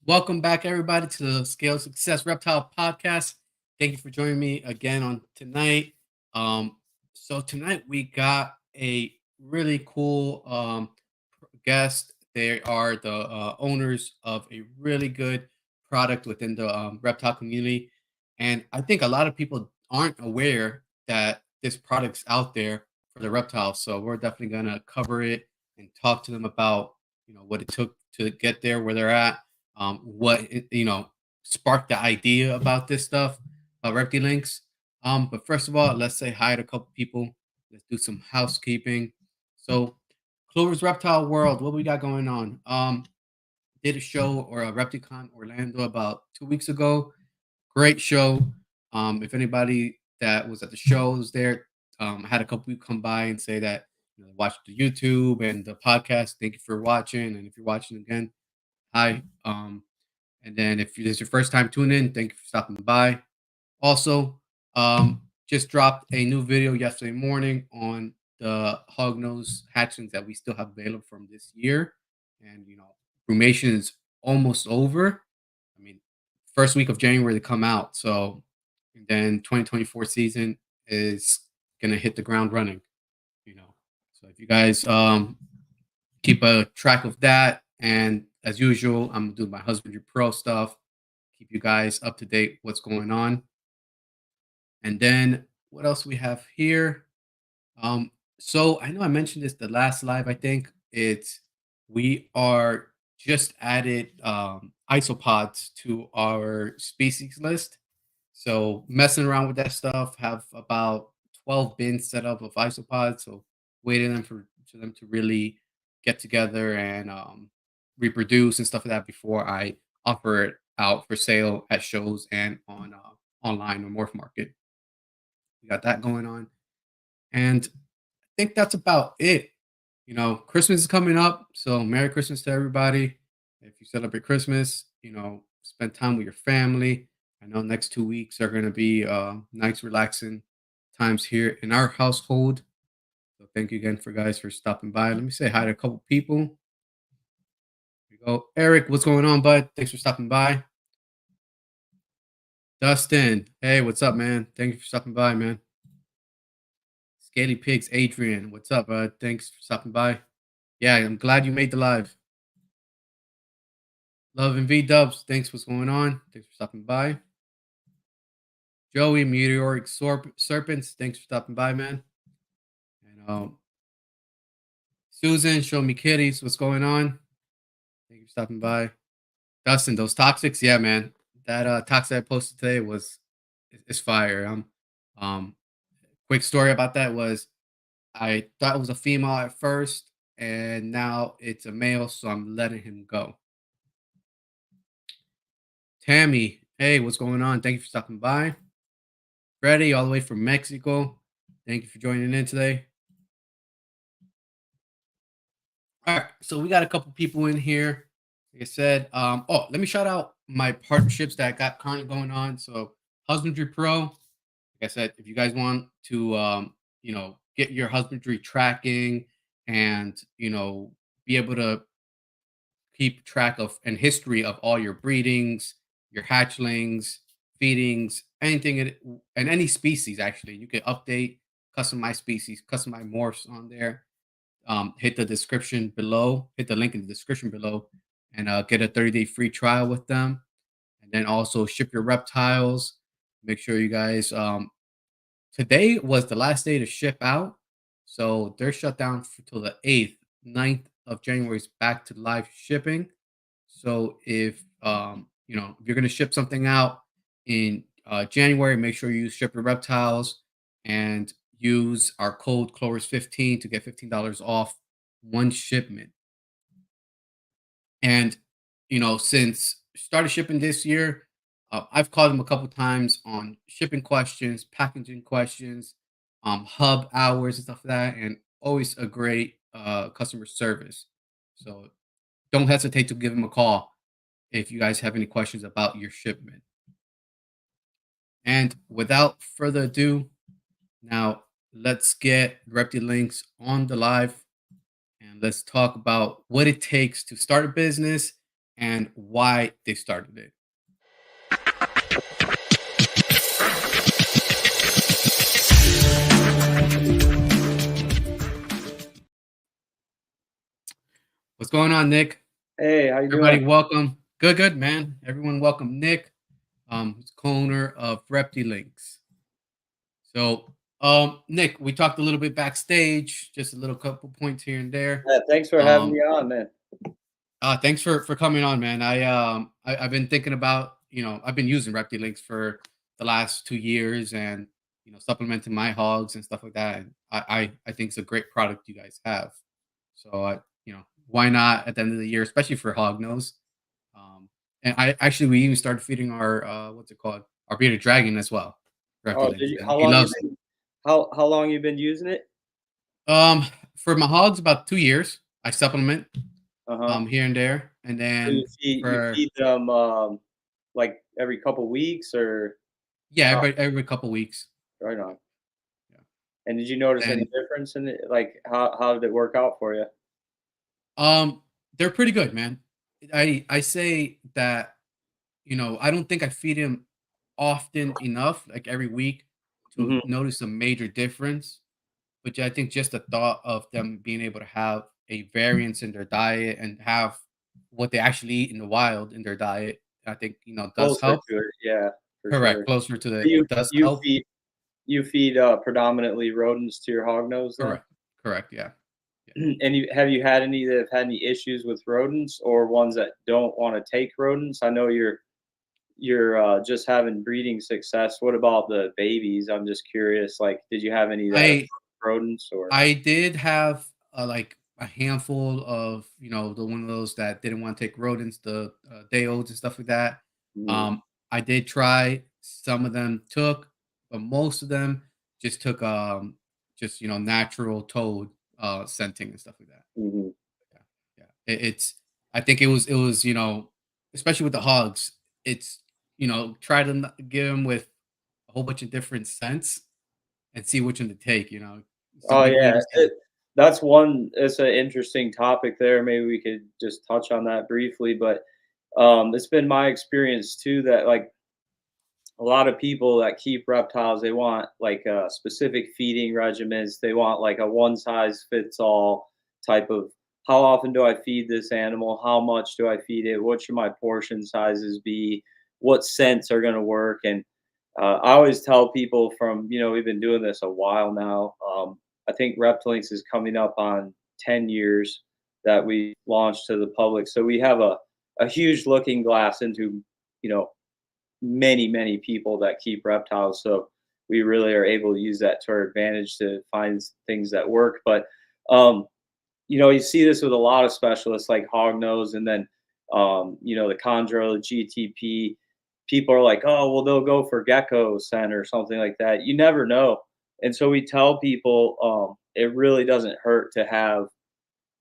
Welcome back, everybody, to the Scale Success Reptile Podcast. Thank you for joining me again on tonight. Um, so tonight we got a really cool guest. They are the owners of a really good product within the reptile community, and I think a lot of people aren't aware that this product's out there for the reptiles. So we're definitely gonna cover it and talk to them about what it took to get there where they're at, sparked the idea about this stuff, Reptilinks. But first of all, let's say hi to a couple people. Let's do some housekeeping. So, Clover's Reptile World, what we got going on? Did a show or a Repticon Orlando about 2 weeks ago. Great show. If anybody that was at the show was there, I had a couple people come by and say that they watched the YouTube and the podcast. Thank you for watching, and if you're watching again, hi. And then if this is your first time tuning in, thank you for stopping by. Also, just dropped a new video yesterday morning on the hognose hatchlings that we still have available from this year. And brumation is almost over. I mean, first week of January to come out. So and then 2024 season is gonna hit the ground running. So if you guys keep a track of that, and as usual, I'm gonna do my husbandry pro stuff, keep you guys up to date what's going on. And then what else we have here? So I know I mentioned this the last live. I think it's we are just added isopods to our species list. So messing around with that stuff, have about 12 bins set up of isopods. So waiting for them to really get together and reproduce and stuff like that before I offer it out for sale at shows and on online or Morph Market. We got that going on, and I think that's about it. Christmas is coming up, so Merry Christmas to everybody. If you celebrate Christmas, spend time with your family. I know next 2 weeks are going to be nice, relaxing times here in our household. So thank you again for guys for stopping by. Let me say hi to a couple people. Here we go. Eric, what's going on, bud? Thanks for stopping by. Dustin, hey, what's up, man? Thank you for stopping by, man. Scaly Pigs, Adrian, what's up, bud? Thanks for stopping by. Yeah, I'm glad you made the live. Love and V Dubs, thanks. What's going on? Thanks for stopping by. Joey, Meteoric Serpents, thanks for stopping by, man. And Susan, Show Me Kitties, what's going on? Thank you for stopping by. Dustin, those toxics, yeah, man. That toxic I posted today is fire. Quick story about that was I thought it was a female at first, and now it's a male, so I'm letting him go. Tammy, hey, what's going on? Thank you for stopping by. Freddie, all the way from Mexico. Thank you for joining in today. All right, so we got a couple people in here. Like I said, let me shout out my partnerships that I got currently going on. So Husbandry Pro, like I said, if you guys want to get your husbandry tracking and be able to keep track of and history of all your breedings, your hatchlings, feedings, anything and any species. Actually, you can update, customize species, customize morphs on there. Hit the description below, hit the link in the description below, and get a 30-day free trial with them. And then also ship your reptiles. Make sure you guys. Today was the last day to ship out, so they're shut down until the 8th, 9th of January is back to live shipping. So if if you're gonna ship something out in January, make sure you ship your reptiles and use our code Clovers15 to get $15 off one shipment. And since started shipping this year, I've called them a couple times on shipping questions, packaging questions, hub hours and stuff like that, and always a great customer service. So don't hesitate to give them a call if you guys have any questions about your shipment. And without further ado, now let's get Reptilinks on the live and let's talk about what it takes to start a business and why they started it. What's going on, Nick? Hey, how you doing? Everybody, welcome. Good, good, man. Everyone, welcome Nick, who's co-owner of Reptilinks. So, Nick, we talked a little bit backstage, just a little couple points here and there. Yeah, thanks for having Um, me on, man. thanks for coming on, man. I've been thinking about, I've been using Reptilinks for the last 2 years, and supplementing my hogs and stuff like that. And I think it's a great product you guys have. So why not at the end of the year, especially for hognose. Um, and I actually we even started feeding our what's it called, our bearded dragon as well, Oh, Reptilinks, did you and how he long you loves it. been how long you been using it? Um, for my hogs, about 2 years. I supplement Uh-huh. here and there, and So you then for feed them, like, every couple weeks or yeah, how? every couple weeks. Right on. Yeah. And did you notice any And difference in it? Like, how did it work out for you? um, they're pretty good, man. I say that I don't think I feed him often enough, like every week, to Mhm. notice a major difference. But yeah, I think just the thought of them being able to have a variance in their diet and have what they actually eat in the wild in their diet, I think does Closer help. to it, yeah, for Correct, sure. closer to So it does help. you feed, predominantly rodents to your hognose then? Correct, correct, yeah, yeah. And you had any that have had any issues with rodents or ones that don't wanna take rodents? I know you're just having breeding success. What about the babies? I'm just curious, like, did you have any that have I rodents or I did have, like, a handful of, the one of those that didn't wanna take rodents, the, day olds and stuff like that. Mhm, Um, I did try, some of them took, but most of them just took, just, natural toad, scenting and stuff like that. mhm. Yeah, yeah. It's I think it was, especially with the hogs, it's, try to n get 'em with a whole bunch of different scents and see which one to take. Some Oh, people yeah, even say it's an interesting topic there, maybe we could just touch on that briefly, but, it's been my experience too that, like, a lot of people that keep reptiles, they want like specific feeding regimens. They want like a one size fits all type of how often do I feed this animal? How much do I feed it? What should my portion sizes be? What scents are going to work? And I always tell people from, we've been doing this a while now. I think Reptilinks is coming up on 10 years that we launched to the public. So we have a huge looking glass into, you know, many people that keep reptiles, so we really are able to use that to our advantage to find things that work. But you see this with a lot of specialists like hognose, and then the chondro, the GTP. People are like, oh well, they'll go for gecko scent or something like that. You never know, and so we tell people it really doesn't hurt to have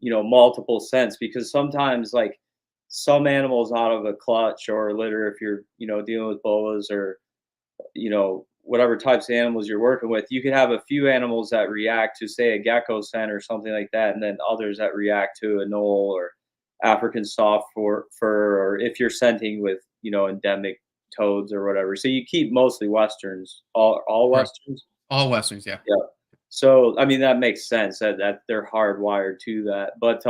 multiple scents because sometimes like some animals out of a clutch or a litter, if you're dealing with boas or whatever types of animals you're working with, you can have a few animals that react to say a gecko scent or something like that, and then others that react to a knoll or African soft fur, or if you're scenting with endemic toads or whatever. So you keep mostly westerns, all correct. westerns. All westerns, yeah. Yeah. So, I mean, that makes sense that they're hardwired to that. But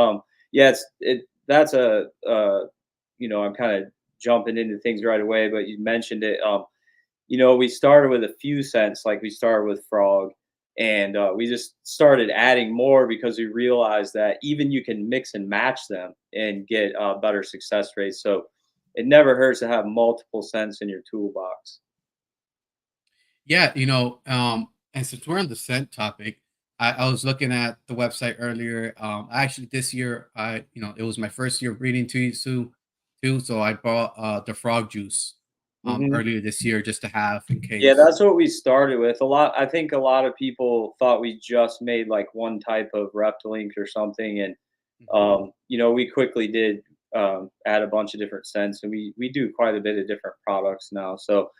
yeah, that's I'm kind of jumping into things right away, but you mentioned it. We started with a few cents, like we started with frog, and we just started adding more because we realized that even you can mix and match them and get better success rates. So it never hurts to have multiple cents in your toolbox. Yeah, and since we're on the scent topic, I was looking at the website earlier. Actually, this year, it was my first year breeding too. So I bought the frog juice Hmm. earlier this year just to have in Yeah, case. that's what we started with. I think a lot of people thought we just made like one type of Reptilink or something, and Mhm. we quickly did add a bunch of different scents, and we do quite a bit of different products now. So,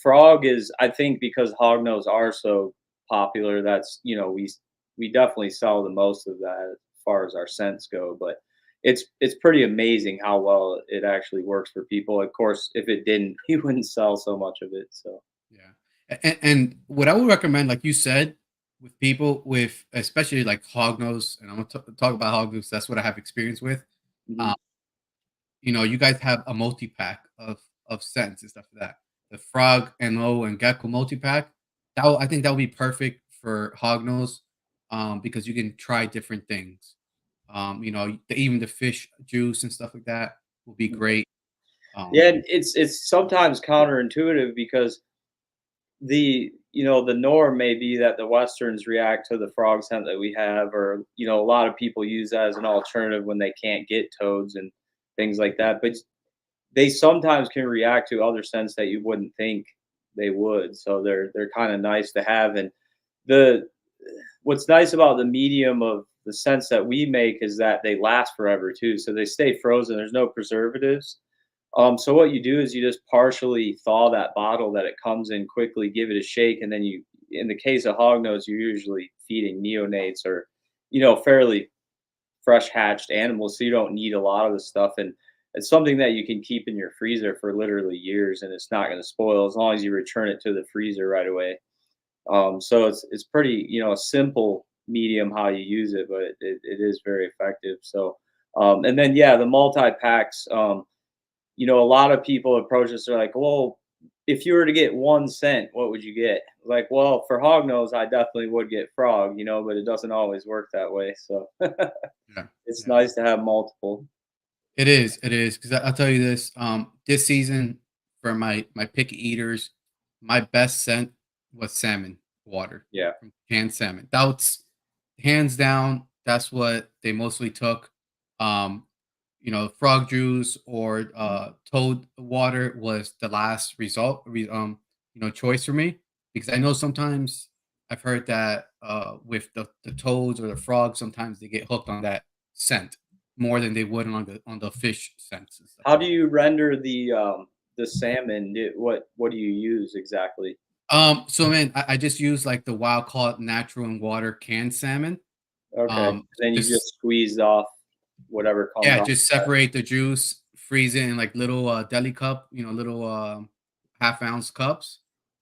frog is, I think, because hognose are so popular. That's we definitely sell the most of that as far as our scents go. But it's pretty amazing how well it actually works for people. Of course, if it didn't, we wouldn't sell so much of it. So Yeah. And what I would recommend, like you said, with people with especially like hognose, and I'm gonna talk about hognose. That's what I have experience with. mhm, Um, you guys have a multi pack of scents and stuff like that. The frog and low and gecko multi pack. I think that would be perfect for hognose, because you can try different things. Even the fish juice and stuff like that will be mhm. great. Yeah, Um, and it's sometimes counterintuitive because the norm may be that the westerns react to the frog scent that we have, or a lot of people use that as an alternative when they can't get toads and things like that, but they sometimes can react to other scents that you wouldn't think they would, so they're kind of nice to have. And the what's nice about the medium of the scents that we make is that they last forever too, so they stay frozen, there's no preservatives. So what you do is you just partially thaw that bottle that it comes in quickly, give it a shake, and then in the case of hognose, you're usually feeding neonates or, fairly fresh hatched animals, so you don't need a lot of the stuff. And it's something that you can keep in your freezer for literally years, and it's not going to spoil as long as you return it to the freezer right away. So it's pretty, a simple medium how you use it, but it is very effective. So, and then yeah, the multi packs. A lot of people approach us. They're like, "Well, if you were to get one scent, what would you get?" Like, well, for hognose, I definitely would get frog, but it doesn't always work that way. So yeah. it's Yeah. nice to have multiple. It is, because I'll tell you this, this season for my picky eaters, my best scent was salmon water Yeah. from canned salmon. That's hands down, that's what they mostly took. Um, frog juice or toad water was the last choice for me, because I know sometimes I've heard that with the toads or the frogs, sometimes they get hooked on that scent more than they would on the fish scents and stuff How like do that. you render the salmon? What do you use exactly? So man, I just use like the wild caught natural and water canned salmon. Okay. Um, Then you just just squeezed off whatever comes Yeah, off just that. separate the juice, freeze it in like little deli cup, little half-ounce cups,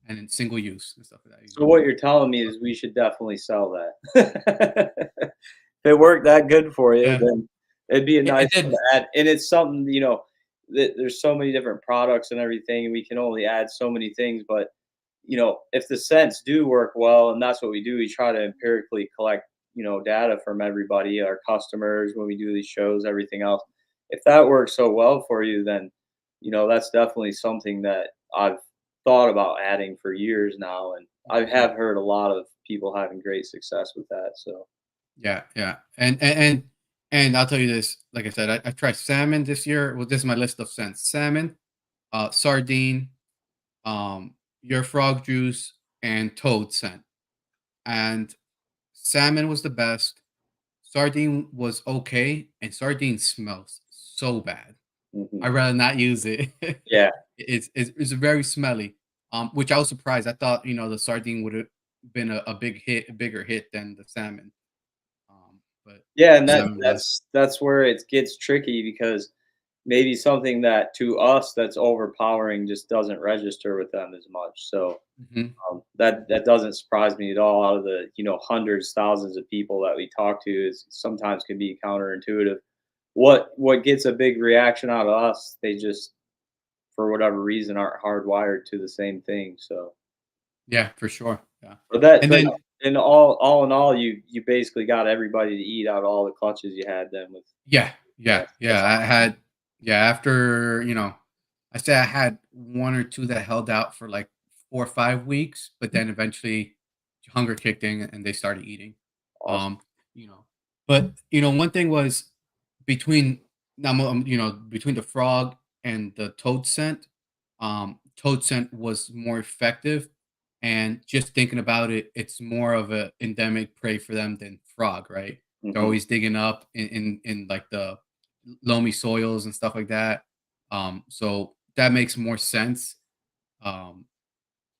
and then single use and stuff like that. You So can what you're telling me is we should definitely sell that. If it worked that good for you, Yeah, then it'd be a nice it one did. to add, and it's something, that there's so many different products and everything, and we can only add so many things, but, if the scents do work well, and that's what we do, we try to empirically collect, data from everybody, our customers, when we do these shows, everything else. If that works so well for you, then, that's definitely something that I've thought about adding for years now, and I Mhm. have heard a lot of people having great success with that, so Yeah, yeah, and I'll tell you this. Like I said, I tried salmon this year. Well, this is my list of scents: salmon, sardine, your frog juice, and toad scent. And salmon was the best. Sardine was okay, and sardine smells so bad. mhm. I'd rather not use it. Yeah. It's very smelly, which I was surprised. I thought, the sardine would have been a a bigger hit than the salmon. But Yeah, and that salmon was. that's where it gets tricky because maybe something that to us that's overpowering just doesn't register with them as much. So Mhm. that doesn't surprise me at all. Out of the hundreds, thousands of people that we talk to, is sometimes can be counterintuitive. What gets a big reaction out of us, they just for whatever reason aren't hardwired to the same thing. So, Yeah, for sure. Yeah, and but then in all in all, you basically got everybody to eat out of all the clutches you had then with yeah, yeah, yeah. that's I had after I say I had one or two that held out for like 4 or 5 weeks, but then eventually hunger kicked in and they started eating. awesome. Um, but one thing was between between the frog and the toad scent. Toad scent was more effective, and just thinking about it, it's more of a endemic prey for them than frog, right? They're Mhm. always digging up in like the loamy soils and stuff like that. So that makes more sense. Um,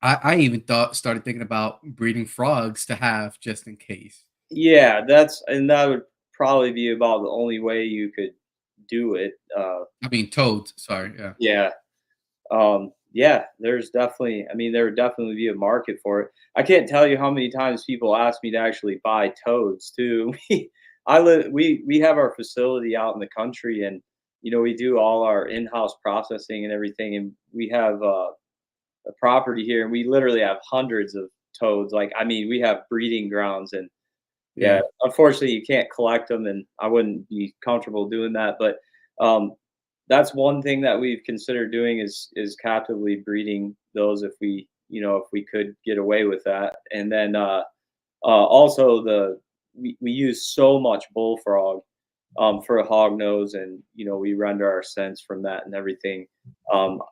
I even started thinking about breeding frogs to have just in case. Yeah, that would probably be about the only way you could do it. I mean, toads. Sorry. Yeah. Yeah. Yeah, there's definitely, I mean, there would definitely be a market for it. I can't tell you how many times people ask me to actually buy toads too. We have our facility out in the country, and we do all our in-house processing and everything, and we have a property here, and we literally have hundreds of toads. Like, I mean, we have breeding grounds, and yeah, Yeah. unfortunately, you can't collect them, and I wouldn't be comfortable doing that. But um, that's one thing that we've considered doing is captively breeding those if if we could get away with that. And then also we use so much bullfrog for a hog nose, and we render our scents from that and everything.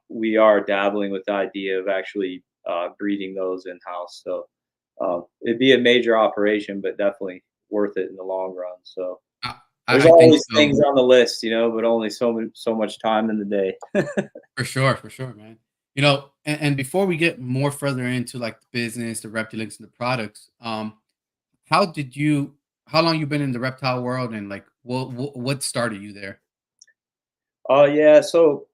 We are dabbling with the idea of actually breeding those in house. So it'd be a major operation, but definitely worth it in the long run. So I, there's I think always so. things on the list, but only so much time in the day. For sure, man. And before we get more further into like the business, the Reptilinks, and the products, how did you? How long you been in the reptile world, and like what started you there? Yeah, so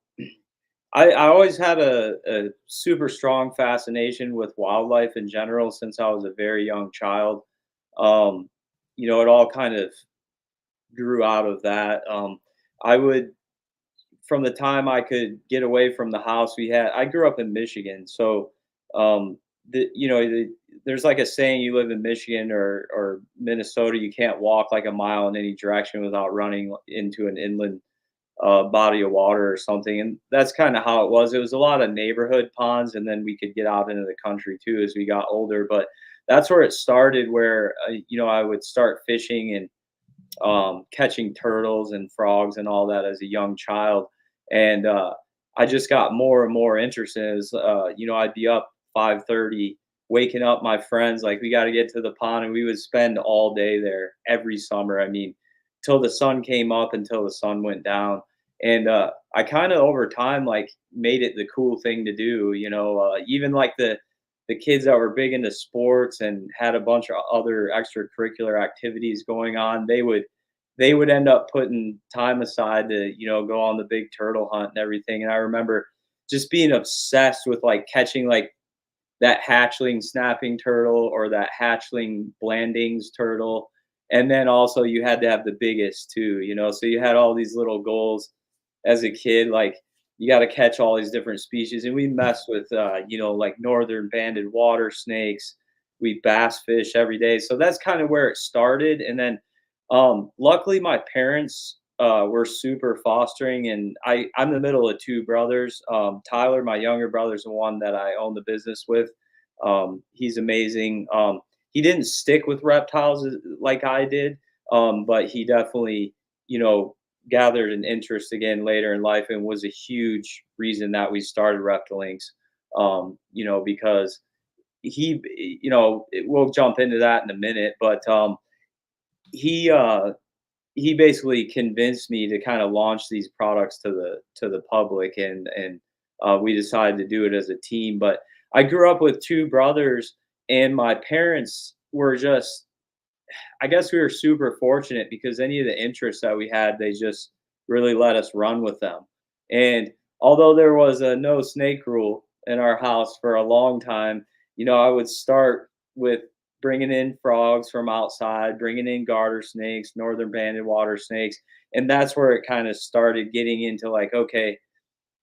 I always had a super strong fascination with wildlife in general since I was a very young child. Um, it all kind of grew out of that. I would From the time I could get away from the house, I grew up in Michigan, so um, there's like a saying: you live in Michigan or Minnesota, you can't walk like a mile in any direction without running into an inland body of water or something. And that's kind of how it was. It was a lot of neighborhood ponds, and then we could get out into the country too as we got older. But that's where it started, where I would start fishing and catching turtles and frogs and all that as a young child. And I just got more and more interested. As I'd be up 5:30, waking up my friends like, we got to get to the pond, and we would spend all day there every summer. I mean, till the sun came up, until the sun went down. And I kind of over time like made it the cool thing to do. Even like the kids that were big into sports and had a bunch of other extracurricular activities going on, they would end up putting time aside to go on the big turtle hunt and everything. And I remember just being obsessed with like catching like that hatchling snapping turtle or that hatchling Blandings turtle. And then also you had to have the biggest too, so you had all these little goals as a kid, like you got to catch all these different species. And we messed with like northern banded water snakes. We bass fish every day, so that's kind of where it started. And then luckily my parents were super fostering, and I'm the middle of two brothers. Tyler, my younger brother's the one that I own the business with. He's amazing. He didn't stick with reptiles like I did, but he definitely you know gathered an interest again later in life, and was a huge reason that we started Reptilinks. Because we'll jump into that in a minute, but he uh, he basically convinced me to kind of launch these products to the public, and we decided to do it as a team. But I grew up with two brothers, and my parents were just, I guess we were super fortunate because any of the interests that we had, they just really let us run with them. And although there was a no snake rule in our house for a long time, I would start with bringing in frogs from outside, bringing in garter snakes, northern banded water snakes. And that's where it kind of started getting into like, okay,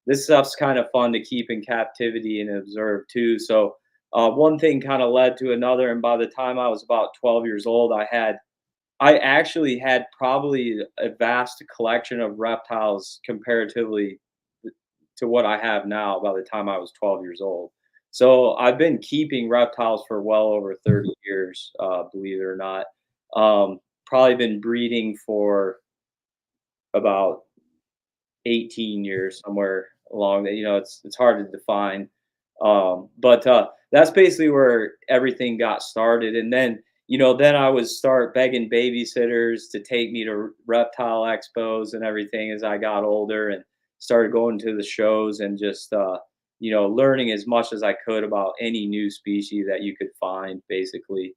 this stuff's kind of fun to keep in captivity and observe too. So one thing kind of led to another, and by the time I was about 12 years old, I actually had probably a vast collection of reptiles comparatively to what I have now. By the time I was 12 years old, so I've been keeping reptiles for well over 30 years, believe it or not. Probably been breeding for about 18 years, somewhere along that. It's hard to define. But that's basically where everything got started. And then, then I would start begging babysitters to take me to reptile expos and everything as I got older, and started going to the shows, and just, learning as much as I could about any new species that you could find, basically.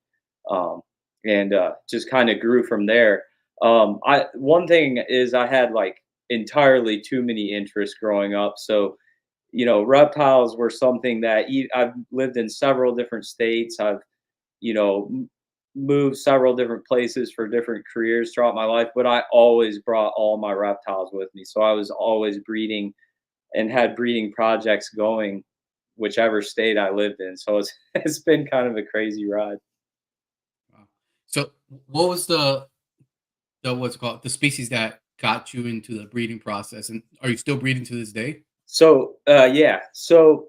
Um, and just kind of grew from there. One thing is I had like entirely too many interests growing up. So, reptiles were something that I've lived in several different states. I've, you know, m- moved several different places for different careers throughout my life, but I always brought all my reptiles with me. So I was always breeding and had breeding projects going whichever state I lived in. So it's it's been kind of a crazy ride. Wow. So, what was the what's it called, the species that got you into the breeding process, and are you still breeding to this day? So, yeah. So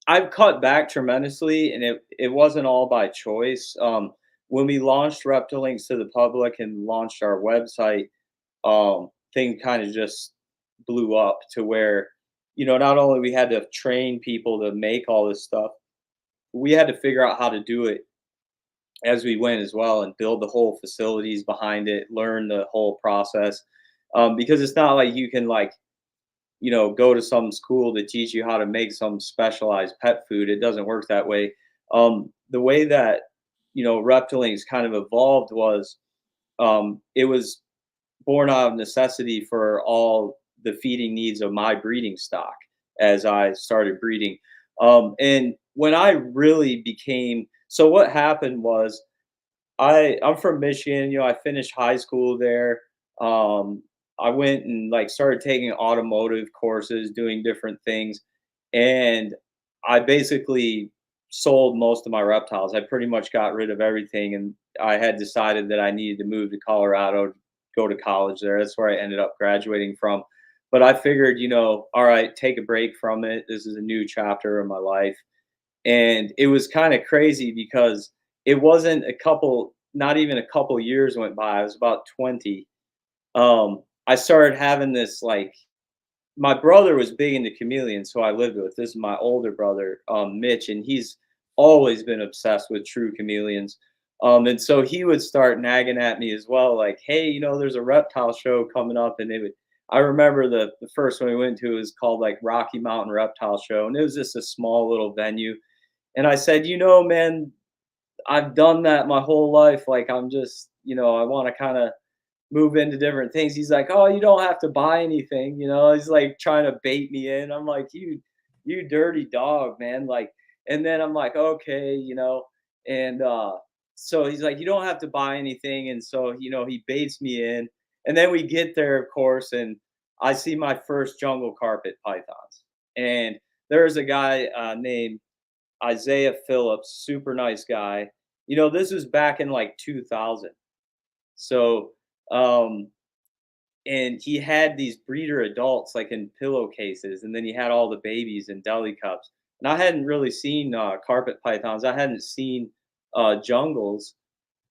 I've cut back tremendously, and it wasn't all by choice. When we launched Reptilinks to the public and launched our website, thing kind of just blew up to where, not only we had to train people to make all this stuff, we had to figure out how to do it as we went as well and build the whole facilities behind it, learn the whole process. Because it's not like you can like go to some school to teach you how to make some specialized pet food. It doesn't work that way. The way that Reptilinks kind of evolved was it was born out of necessity for all the feeding needs of my breeding stock as I started breeding. And when I really became so, what happened was I'm from Michigan. I finished high school there. Um, I went and like started taking automotive courses, doing different things, and I basically sold most of my reptiles. I pretty much got rid of everything, and I had decided that I needed to move to Colorado, go to college there. That's where I ended up graduating from. But I figured, all right, take a break from it. This is a new chapter of my life. And it was kind of crazy because it wasn't not even a couple years went by. I was about 20. I started having this like my brother was big into chameleons, who I lived with. This is my older brother, Mitch, and he's always been obsessed with true chameleons. And so he would start nagging at me as well, like, "Hey, there's a reptile show coming up," and they would. I remember the first one we went to was called like Rocky Mountain Reptile Show, and it was just a small little venue. And I said, man, I've done that my whole life. Like, I'm just, I want to kind of move into different things. He's like, "Oh, you don't have to buy anything." He's like trying to bait me in. I'm like, you dirty dog, man. Like, and then I'm like, okay, and so he's like, "You don't have to buy anything." And so, he baits me in. And then we get there, of course, and I see my first jungle carpet pythons. And there's a guy named Isaiah Phillips, super nice guy. This was back in like 2000. So, um, and he had these breeder adults like in pillowcases, and then he had all the babies in deli cups. And I hadn't really seen carpet pythons. I hadn't seen jungles,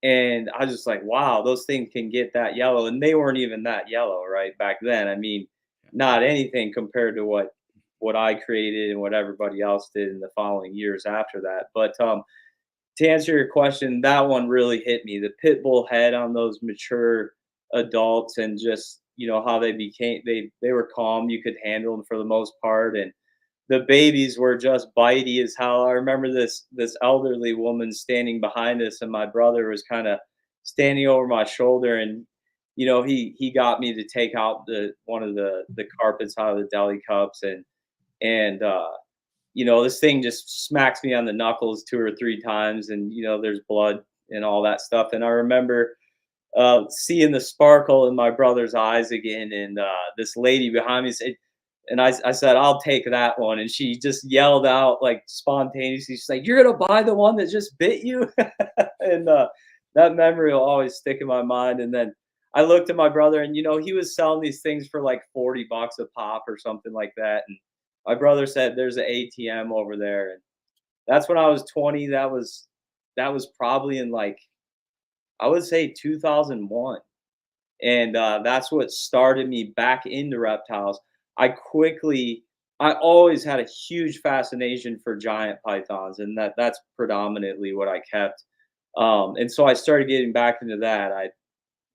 and I was just like, wow, those things can get that yellow, and they weren't even that yellow right back then. I mean, not anything compared to what I created and what everybody else did in the following years after that. But to answer your question, that one really hit me. The pit bull head on those mature adults, and just how they were calm. You could handle them for the most part, and the babies were just bitey as hell. I remember this elderly woman standing behind us, and my brother was kind of standing over my shoulder, and he got me to take out the one of the carpets out of the deli cups, and this thing just smacks me on the knuckles 2 or 3 times, and there's blood and all that stuff. And I remember seeing the sparkle in my brother's eyes again, and this lady behind me said, and I said, "I'll take that one," and she just yelled out like spontaneously, she's like, "You're gonna buy the one that just bit you?" And that memory will always stick in my mind. And then I looked at my brother, and he was selling these things for like $40 a pop or something like that. And my brother said, "There's an ATM over there." And that's when I was 20. That was probably in like, I would say, 2001. And that's what started me back into reptiles. I always had a huge fascination for giant pythons, and that's predominantly what I kept. And so I started getting back into that. I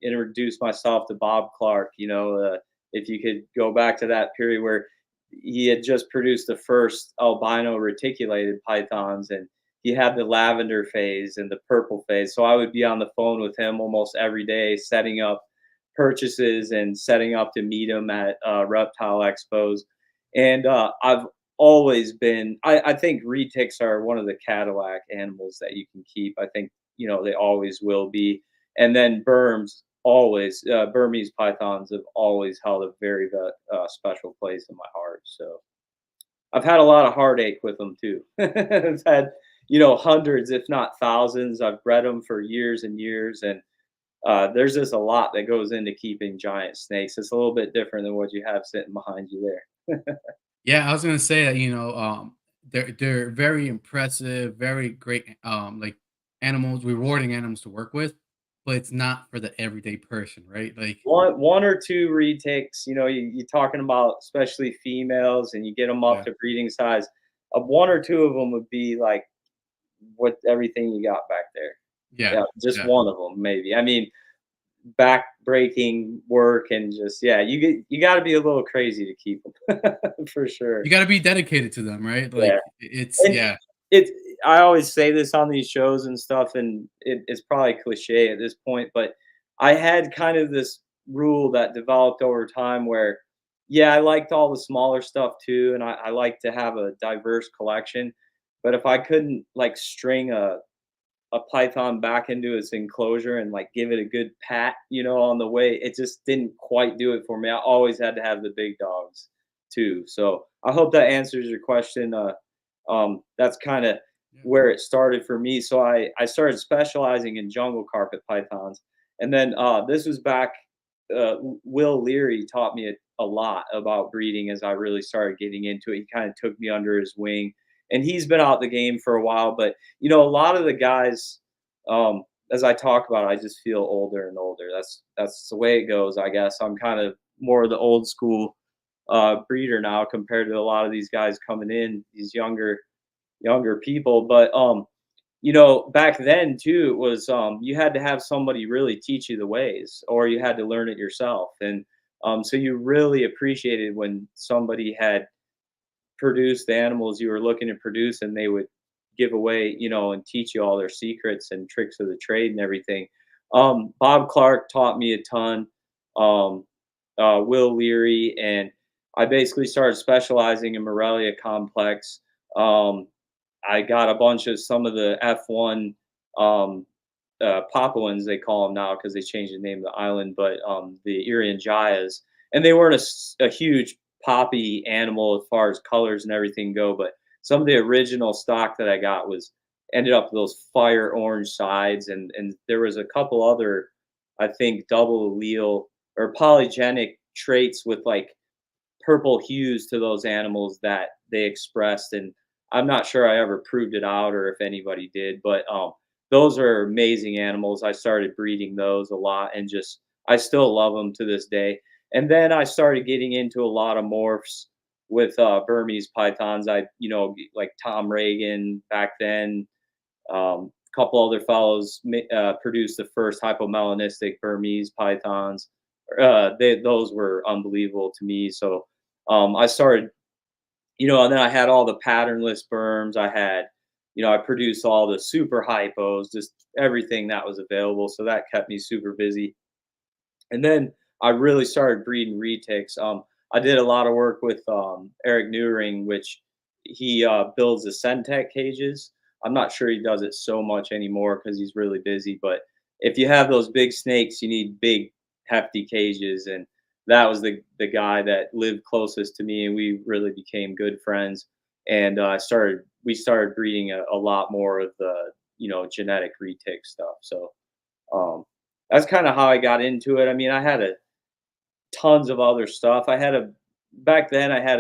introduced myself to Bob Clark. If you could go back to that period where he had just produced the first albino reticulated pythons, and he had the lavender phase and the purple phase. So I would be on the phone with him almost every day, setting up purchases and setting up to meet them at reptile expos. And I've always been, I think retics are one of the Cadillac animals that you can keep. I think, they always will be. And then berms, always, Burmese pythons have always held a very special place in my heart. So I've had a lot of heartache with them too. I've had, hundreds, if not thousands. I've bred them for years and years, and there's just a lot that goes into keeping giant snakes. It's a little bit different than what you have sitting behind you there. Yeah, I was gonna say that, they're very impressive, very great, like animals, rewarding animals to work with, but it's not for the everyday person, right? Like, One or two retakes, you're talking about especially females, and you get them up yeah, to breeding size. One or two of them would be like what everything you got back there. yeah, Yeah, just yeah. one of them, maybe. I mean, back breaking work and just yeah, you got to be a little crazy to keep them for sure. You gotta be dedicated to them, right? Like, Yeah, it's and yeah, it's I always say this on these shows and stuff, and it's probably cliche at this point, but I had kind of this rule that developed over time where, yeah, I liked all the smaller stuff too, and I like to have a diverse collection. But if I couldn't like string a python back into its enclosure and like give it a good pat, on the way, it just didn't quite do it for me. I always had to have the big dogs too. So I hope that answers your question. That's kind of yeah. where it started for me. So I started specializing in jungle carpet pythons, and then this was back. Will Leary taught me a lot about breeding as I really started getting into it. He kind of took me under his wing, and he's been out the game for a while. But a lot of the guys, as I talk about, I just feel older and older. That's the way it goes, I guess. I'm kind of more of the old school breeder now compared to a lot of these guys coming in, these younger people. But back then too, it was you had to have somebody really teach you the ways, or you had to learn it yourself. And so you really appreciated when somebody had produced the animals you were looking to produce, and they would give away, and teach you all their secrets and tricks of the trade and everything. Bob Clark taught me a ton. Um, Will Leary, and I basically started specializing in Morelia complex. Um, I got a bunch of some of the F1 um, Papuans, they call them now because they changed the name of the island, but the Irian Jayas, and they weren't a huge poppy animal as far as colors and everything go, but some of the original stock that I got was ended up with those fire orange sides, and there was a couple other, I think, double allele or polygenic traits with like purple hues to those animals that they expressed. And I'm not sure I ever proved it out or if anybody did, but those are amazing animals. I started breeding those a lot, and just I still love them to this day. And then I started getting into a lot of morphs with Burmese pythons. Like Tom Reagan back then. A couple other fellows produced the first hypomelanistic Burmese pythons. Those were unbelievable to me. So I started, and then I had all the patternless berms. I had, I produced all the super hypos, just everything that was available. So that kept me super busy. And then I really started breeding retics. I did a lot of work with Eric Newring, which he builds the Centec cages. I'm not sure he does it so much anymore because he's really busy. But if you have those big snakes, you need big, hefty cages. And that was the guy that lived closest to me, and we really became good friends. And we started breeding a lot more of the genetic retic stuff. So um, that's kind of how I got into it. I mean, I had a tons of other stuff. Back then I had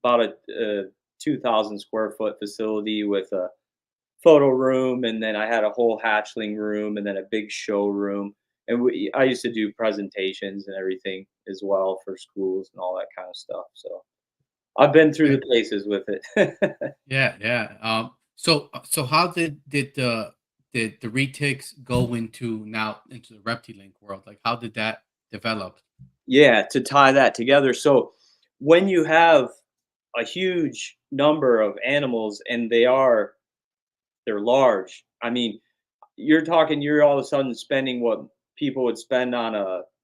about a 2,000 square foot facility with a photo room, and then I had a whole hatchling room, and then a big showroom. And I used to do presentations and everything as well for schools and all that kind of stuff. So I've been through Okay. the places with it. Yeah, yeah. So how did the retics go into the Reptilink world? Like, how did that develop? Yeah, to tie that together. So when you have a huge number of animals, and they're large. I mean, you're all of a sudden spending what people would spend on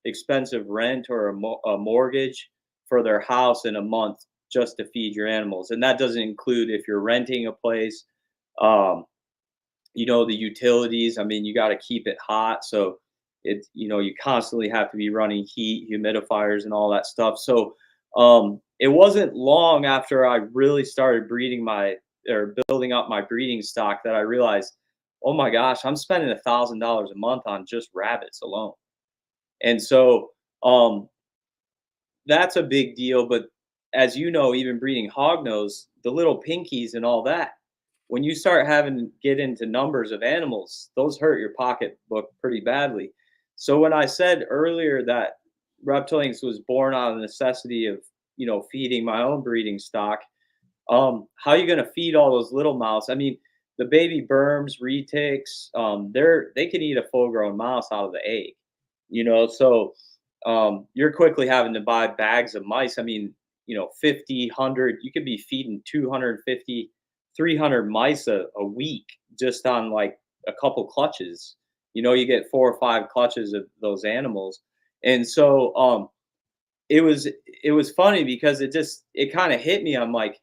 expensive rent or a mortgage for their house in a month just to feed your animals. And that doesn't include if you're renting a place, um, the utilities. I mean, you got to keep it hot. So you constantly have to be running heat, humidifiers, and all that stuff. So it wasn't long after I really started breeding or building up my breeding stock that I realized, oh my gosh, I'm spending $1,000 a month on just rabbits alone. And so um, that's a big deal. But as you know, even breeding hognose, the little pinkies and all that, when you start having to get into numbers of animals, those hurt your pocketbook pretty badly. So when I said earlier that Reptilinks was born out of the necessity of, feeding my own breeding stock, how are you going to feed all those little mouths? I mean, the baby berms, retics, they can eat a full grown mouse out of the egg, so you're quickly having to buy bags of mice. I mean, 50, 100, you could be feeding 250, 300 mice a week just on like a couple clutches. You get 4 or 5 clutches of those animals. And so it was funny because it kind of hit me. I'm like,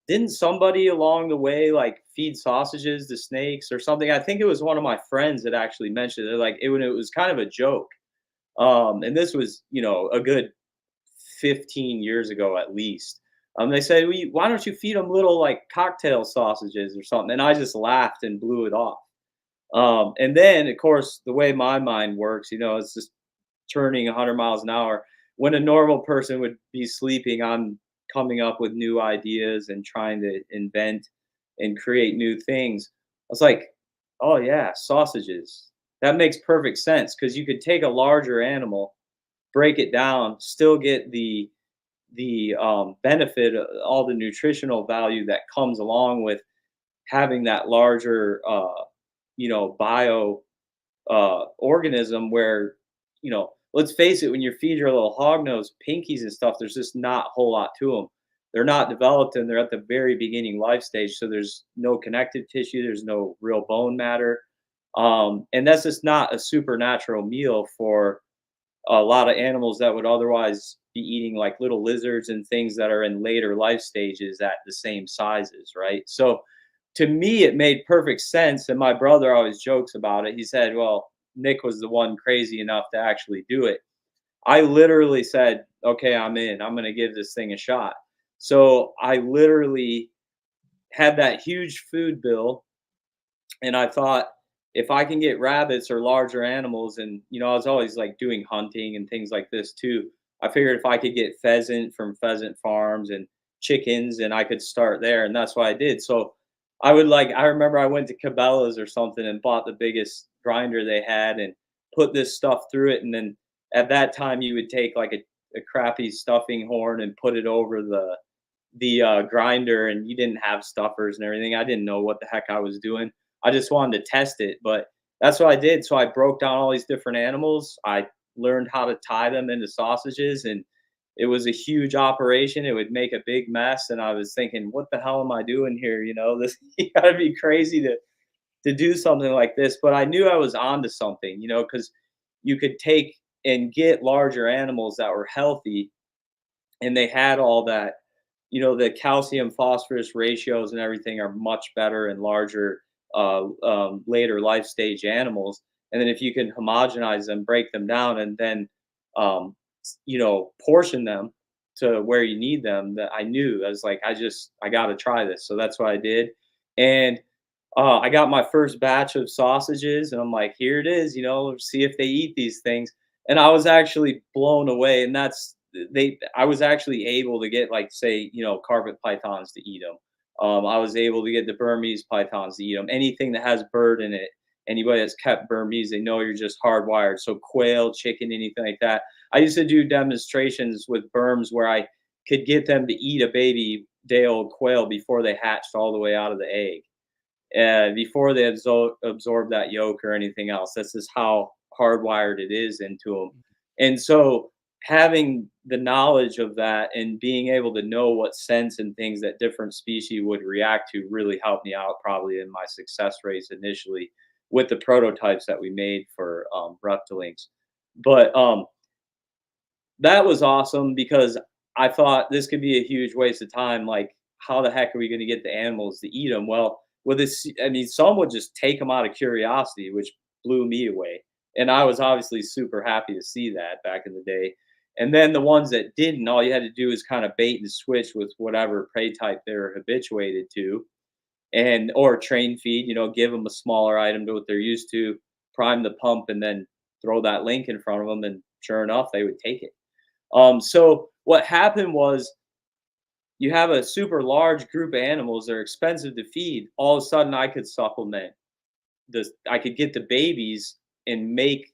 didn't somebody along the way like feed sausages to snakes or something? I think it was one of my friends that actually mentioned it. Like when it was kind of a joke. And this was, a good 15 years ago at least. They said, why don't you feed them little like cocktail sausages or something? And I just laughed and blew it off. And then, of course, the way my mind works, it's just turning 100 miles an hour. When a normal person would be sleeping, I'm coming up with new ideas and trying to invent and create new things. I was like, oh, yeah, sausages. That makes perfect sense because you could take a larger animal, break it down, still get the benefit, all the nutritional value that comes along with having that larger, bio organism where, let's face it, when you feed your little hognose pinkies and stuff, there's just not a whole lot to them. They're not developed and they're at the very beginning life stage. So there's no connective tissue, there's no real bone matter. And that's just not a supernatural meal for a lot of animals that would otherwise be eating like little lizards and things that are in later life stages at the same sizes, right? So to me, it made perfect sense. And my brother always jokes about it. He said, well, Nick was the one crazy enough to actually do it. I literally said, okay, I'm in. I'm going to give this thing a shot. So I literally had that huge food bill. And I thought, if I can get rabbits or larger animals, and I was always like doing hunting and things like this too. I figured if I could get pheasant from pheasant farms and chickens, and I could start there, and that's what I did. So I remember I went to Cabela's or something and bought the biggest grinder they had and put this stuff through it. And then at that time, you would take like a crappy stuffing horn and put it over the grinder, and you didn't have stuffers and everything. I didn't know what the heck I was doing. I just wanted to test it, but that's what I did. So I broke down all these different animals. I learned how to tie them into sausages, and it was a huge operation. It would make a big mess, and I was thinking, "What the hell am I doing here?" This you gotta be crazy to do something like this. But I knew I was onto something, because you could take and get larger animals that were healthy, and they had all that. The calcium phosphorus ratios and everything are much better in larger later life stage animals. And then if you can homogenize them, break them down, and then portion them to where you need them, that I knew I was like, I got to try this. So that's what I did. And I got my first batch of sausages, and I'm like, here it is. See if they eat these things. And I was actually blown away. And I was actually able to get, like, say, carpet pythons to eat them. I was able to get the Burmese pythons to eat them. Anything that has bird in it, anybody that's kept Burmese, they know you're just hardwired. So quail, chicken, anything like that. I used to do demonstrations with Burms where I could get them to eat a baby day-old quail before they hatched all the way out of the egg, before they absorb that yolk or anything else. That's just how hardwired it is into them. And so having the knowledge of that and being able to know what scents and things that different species would react to really helped me out probably in my success rates initially with the prototypes that we made for Reptilinks. But that was awesome because I thought this could be a huge waste of time. Like, how the heck are we going to get the animals to eat them? Well, with this, I mean, some would just take them out of curiosity, which blew me away. And I was obviously super happy to see that back in the day. And then the ones that didn't, all you had to do is kind of bait and switch with whatever prey type they're habituated to, and or train feed. Give them a smaller item to what they're used to, prime the pump, and then throw that link in front of them, and sure enough, they would take it. So what happened was you have a super large group of animals. They're expensive to feed. All of a sudden, I could supplement this. I could get the babies and make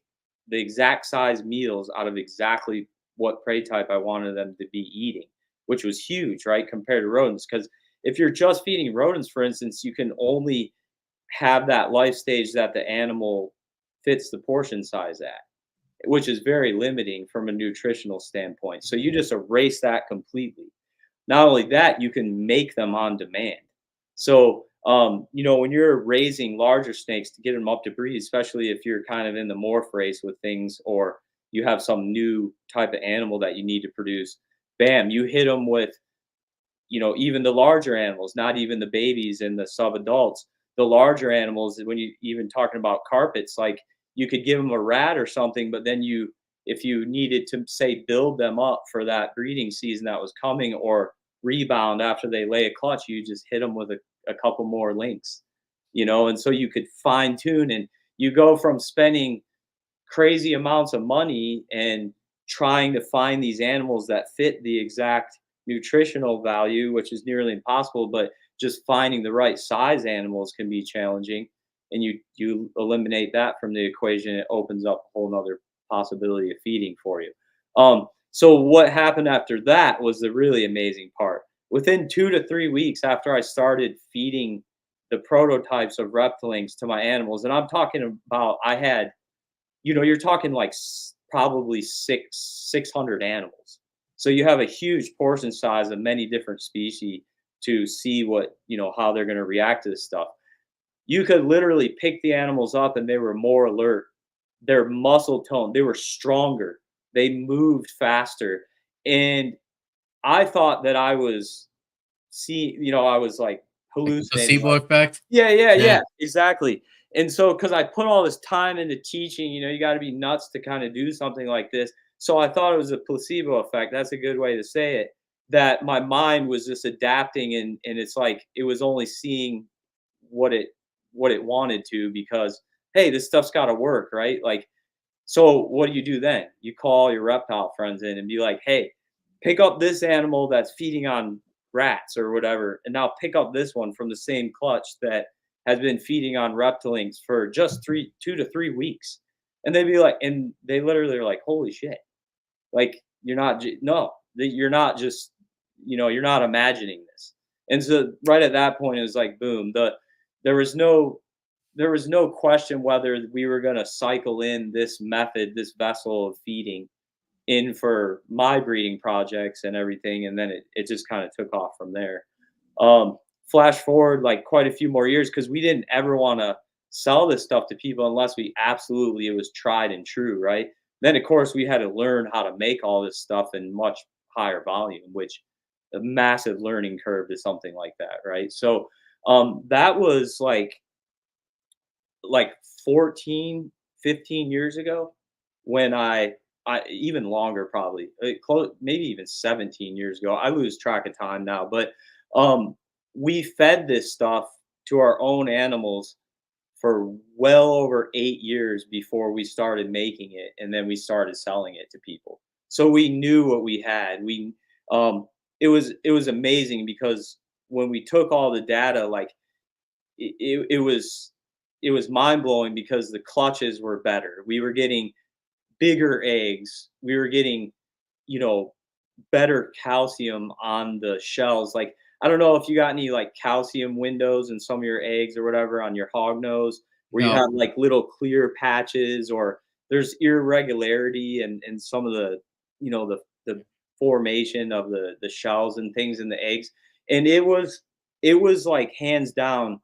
the exact size meals out of exactly what prey type I wanted them to be eating, which was huge, right? Compared to rodents. Because if you're just feeding rodents, for instance, you can only have that life stage that the animal fits the portion size at, which is very limiting from a nutritional standpoint. So you just erase that completely. Not only that, you can make them on demand. So, when you're raising larger snakes to get them up to breed, especially if you're kind of in the morph race with things, or you have some new type of animal that you need to produce, bam, you hit them with, even the larger animals, not even the babies and the sub-adults, the larger animals, when you even talking about carpets, like you could give them a rat or something, but then if you needed to say build them up for that breeding season that was coming, or rebound after they lay a clutch, you just hit them with a couple more links, and so you could fine tune, and you go from spending crazy amounts of money and trying to find these animals that fit the exact nutritional value, which is nearly impossible, but just finding the right size animals can be challenging. And you eliminate that from the equation, it opens up a whole nother possibility of feeding for you. So what happened after that was the really amazing part. Within 2 to 3 weeks after I started feeding the prototypes of Reptilinks to my animals, and I'm talking about, I had, you're talking like probably 600 animals. So you have a huge portion size of many different species to see what, how they're going to react to this stuff. You could literally pick the animals up and they were more alert. Their muscle tone, they were stronger. They moved faster. And I thought that I was I was like Like the hallucinating. placebo effect. Yeah, yeah, Yeah. yeah, exactly. And so, because I put all this time into teaching, you got to be nuts to kind of do something like this. So I thought it was a placebo effect. That's a good way to say it. That my mind was just adapting, and it's like it was only seeing what it what it wanted to, because hey, this stuff's got to work, right? Like, so what do you do then? You call your reptile friends in and be like, hey, pick up this animal that's feeding on rats or whatever, and now pick up this one from the same clutch that has been feeding on reptilinks for just 2 to 3 weeks. And they'd be like, and they literally are like, holy shit. Like, you're not, no, you're not just, you're not imagining this. And so right at that point, it was like, boom, there was no, there was no question whether we were going to cycle in this method, this vessel of feeding in for my breeding projects and everything. And then it just kind of took off from there. Flash forward like quite a few more years, because we didn't ever want to sell this stuff to people unless we absolutely, it was tried and true, right? Then of course we had to learn how to make all this stuff in much higher volume, which a massive learning curve to something like that, right? So that was like 14, 15 years ago, when I even longer, probably close, maybe even 17 years ago. I lose track of time now, but um, we fed this stuff to our own animals for well over 8 years before we started making it, and then we started selling it to people. So we knew what we had. It was amazing, because when we took all the data, like it was mind blowing, because the clutches were better. We were getting bigger eggs. We were getting, you know, better calcium on the shells. Like, I don't know if you got any like calcium windows in some of your eggs or whatever on your hognose, where you No. have like little clear patches, or there's irregularity and some of the, the formation of the shells and things in the eggs. And it was like hands down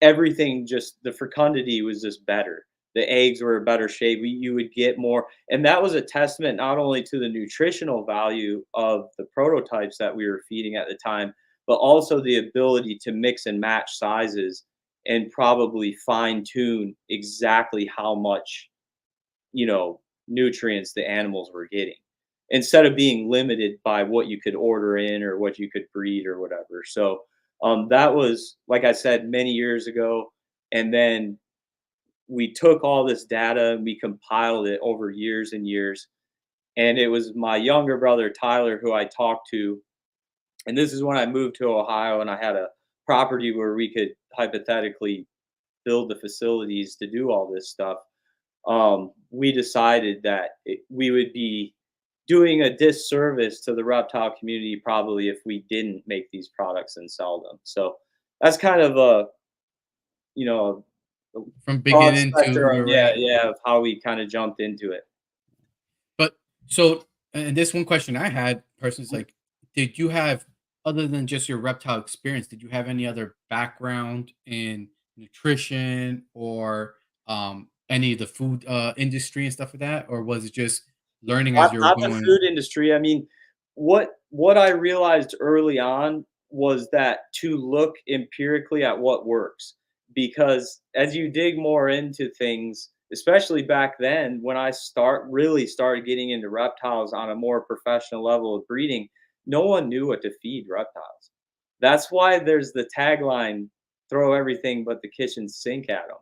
everything, just the fecundity was just better. the eggs were a better shape. You would get more, and that was a testament not only to the nutritional value of the prototypes that we were feeding at the time, but also the ability to mix and match sizes and probably fine tune exactly how much, nutrients the animals were getting, instead of being limited by what you could order in or what you could breed or whatever. So that was, like I said, many years ago. And then we took all this data and we compiled it over years and years. And it was my younger brother, Tyler, who I talked to. And this is when I moved to Ohio and I had a property where we could hypothetically build the facilities to do all this stuff. We decided that we would be doing a disservice to the reptile community probably if we didn't make these products and sell them. So that's kind of a From broad beginning to spectrum, where we're yeah, at. yeah, of how we kind of jumped into it. But so, and this one question I had personally is like, did you have, other than just your reptile experience, did you have any other background in nutrition or any of the food industry and stuff like that? Or was it just learning as you were Not the going? food industry. I mean, what I realized early on was that to look empirically at what works, because as you dig more into things, especially back then when I really started getting into reptiles on a more professional level of breeding, no one knew what to feed reptiles. That's why there's the tagline, throw everything but the kitchen sink at them.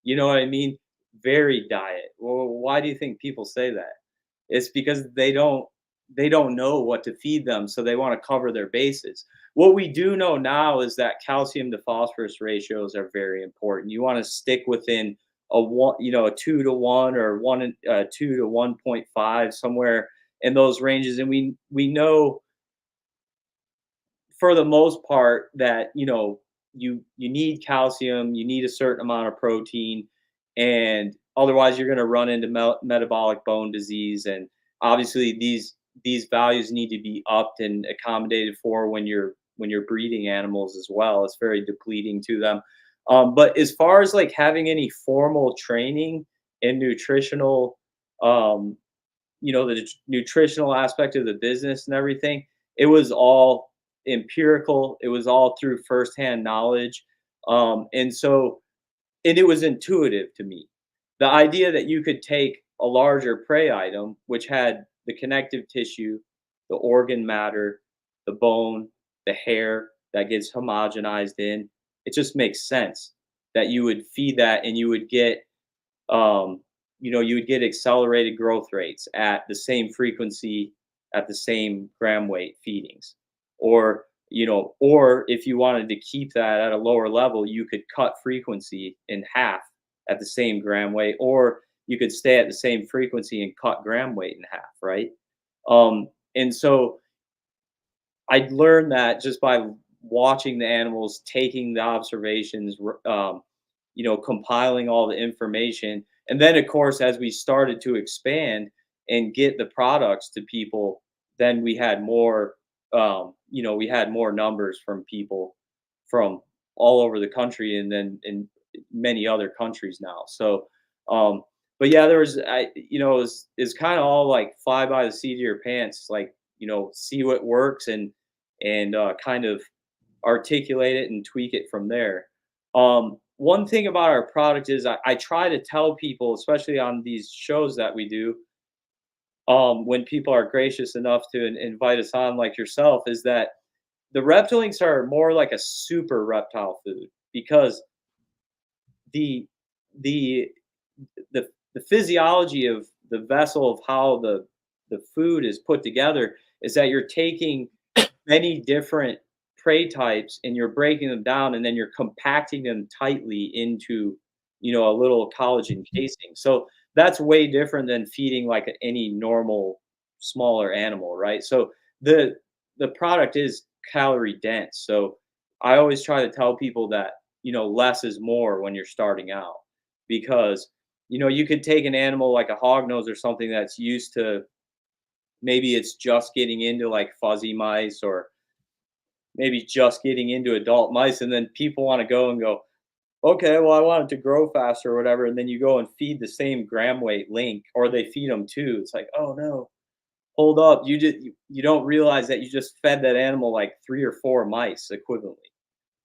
You know what I mean? Varied diet. Well, why do you think people say that? It's because they don't know what to feed them, so they want to cover their bases. What we do know now is that calcium to phosphorus ratios are very important. You want to stick within a 2 to 1 or 2 to 1.5, somewhere in those ranges. And we know for the most part that you need calcium, you need a certain amount of protein, and otherwise you're going to run into metabolic bone disease. And obviously these values need to be upped and accommodated for when you're breeding animals as well. It's very depleting to them. But as far as like having any formal training in nutritional, um, the nutritional aspect of the business and everything, it was all empirical. It was all through firsthand knowledge. And it was intuitive to me. The idea that you could take a larger prey item, which had the connective tissue, the organ matter, the bone, the hair that gets homogenized in, it just makes sense that you would feed that and um, you would get accelerated growth rates at the same frequency, at the same gram weight feedings. Or if you wanted to keep that at a lower level, you could cut frequency in half at the same gram weight, or you could stay at the same frequency and cut gram weight in half, right? And so I learned that just by watching the animals, taking the observations, compiling all the information. And then, of course, as we started to expand and get the products to people, then we had more numbers from people from all over the country, and then in many other countries now. So, but yeah, it's kind of all like fly by the seat of your pants, like, see what works and kind of articulate it and tweak it from there. One thing about our product is I try to tell people, especially on these shows that we do, when people are gracious enough to invite us on, like yourself, is that the Reptilinks are more like a super reptile food, because the the the physiology of the vessel of how the food is put together is that you're taking many different prey types and you're breaking them down, and then you're compacting them tightly into a little collagen casing. So that's way different than feeding like any normal smaller animal, right? So the product is calorie dense. So I always try to tell people that less is more when you're starting out, because you could take an animal like a hognose or something that's used to, maybe it's just getting into like fuzzy mice, or maybe just getting into adult mice, and then people want to go and go, okay, well, I want it to grow faster or whatever, and then you go and feed the same gram weight link, or they feed them too. It's like, oh no, hold up, you don't realize that you just fed that animal like 3 or 4 mice equivalently.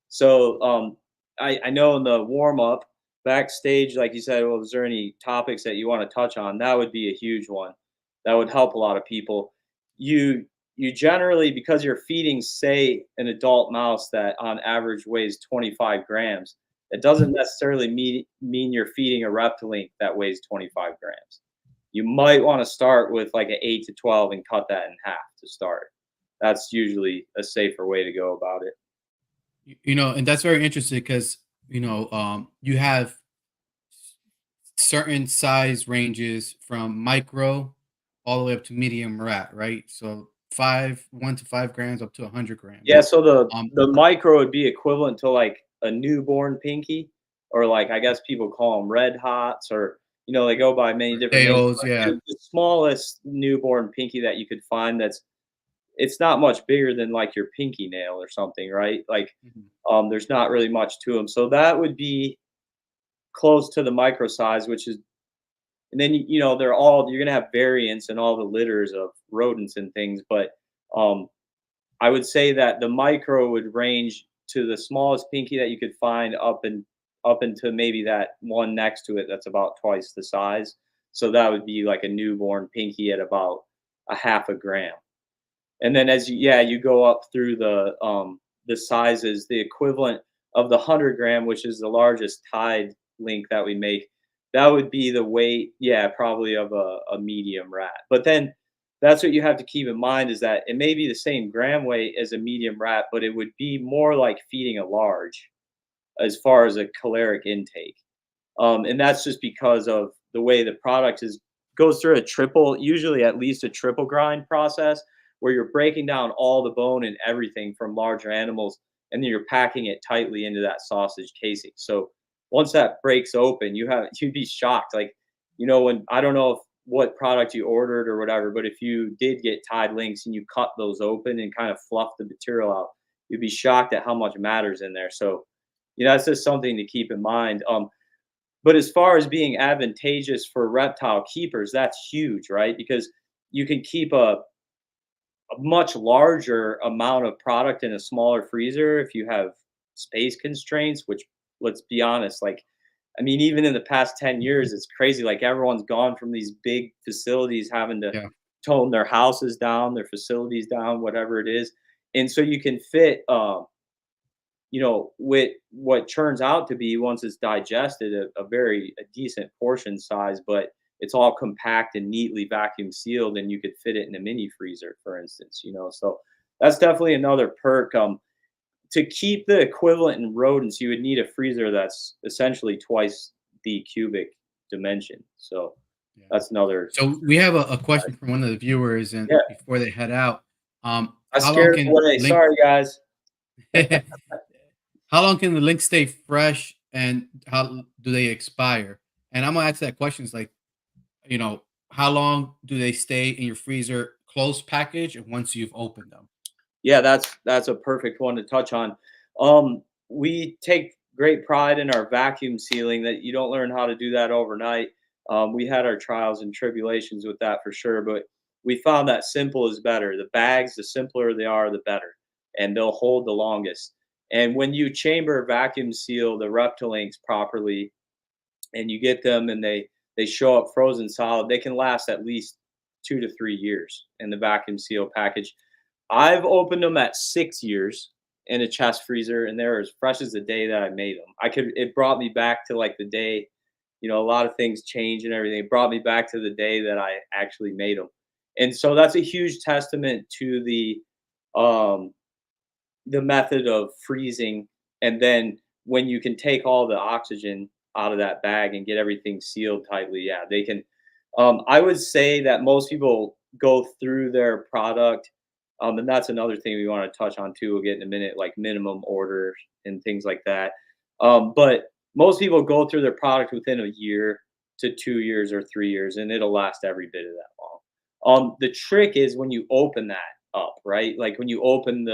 So I know in the warm up backstage, like you said, well, is there any topics that you want to touch on? That would be a huge one. That would help a lot of people. You you generally, because you're feeding, say, an adult mouse that on average weighs 25 grams, it doesn't necessarily mean you're feeding a reptilink that weighs 25 grams. You might want to start with like an 8 to 12 and cut that in half to start. That's usually a safer way to go about it. And that's very interesting because you have certain size ranges from micro all the way up to medium rat, right? So 1 to 5 grams up to 100 grams. Yeah, so the Um, the micro would be equivalent to like a newborn pinky, or like I guess people call them red hots, or they go by many different names. Potatoes, But yeah. the smallest newborn pinky that you could find, it's not much bigger than like your pinky nail or something, right? Like Mhm. there's not really much to them. So that would be close to the micro size, which is, and then you're gonna have variants in all the litters of rodents and things, but um, I would say that the micro would range to the smallest pinky that you could find up into maybe that one next to it that's about twice the size. So that would be like a newborn pinky at about a half a gram. And then as you go up through the sizes, the equivalent of the 100 gram, which is the largest tide link that we make, that would be the weight, yeah, probably of a medium rat. But then that's what you have to keep in mind, is that it may be the same gram weight as a medium rat, but it would be more like feeding a large as far as a caloric intake. And that's just because of the way the product is goes through a triple, usually at least a triple grind process, where you're breaking down all the bone and everything from larger animals, and then you're packing it tightly into that sausage casing. So once that breaks open, you'd be shocked. Like, when I don't know if what product you ordered or whatever, but if you did get tied links and you cut those open and kind of fluff the material out, you'd be shocked at how much matter's in there. So, that's just something to keep in mind. But as far as being advantageous for reptile keepers, that's huge, right? Because you can keep a much larger amount of product in a smaller freezer if you have space constraints, which, let's be honest, like, I mean, even in the past 10 years, it's crazy. Like, everyone's gone from these big facilities having to Yeah. tone their houses down, their facilities down, whatever it is. And so you can fit, with what turns out to be, once it's digested, a decent portion size, but it's all compact and neatly vacuum sealed, and you could fit it in a mini freezer, for instance. So that's definitely another perk. To keep the equivalent in rodents, you would need a freezer that's essentially twice the cubic dimension. So Yeah. that's another. So we have a question from one of the viewers, and Yeah, before they head out, I how long scared them can away. link Sorry, guys. how long can the links stay fresh, and how do they expire? And I'm gonna ask that question is like, you know, how long do they stay in your freezer closed package and once you've opened them? Yeah, that's a perfect one to touch on. We take great pride in our vacuum sealing. That you don't learn how to do that overnight. We had our trials and tribulations with that for sure, but we found that simple is better. The bags, the simpler they are, the better, and they'll hold the longest. And when you chamber vacuum seal the Reptilinks properly, and you get them and they show up frozen solid, they can last at least 2 to 3 years in the vacuum seal package. I've opened them at 6 years in a chest freezer, and they're as fresh as the day that I made them. It brought me back to like the day, a lot of things change and everything. It brought me back to the day that I actually made them. And so that's a huge testament to um, the method of freezing. And then when you can take all the oxygen out of that bag and get everything sealed tightly, yeah, they can. I would say that most people go through their product, and that's another thing we want to touch on too. We'll get in a minute, like minimum orders and things like that. But most people go through their product within a year to 2 years or 3 years, and it'll last every bit of that long. The trick is when you open that up, right? Like when you open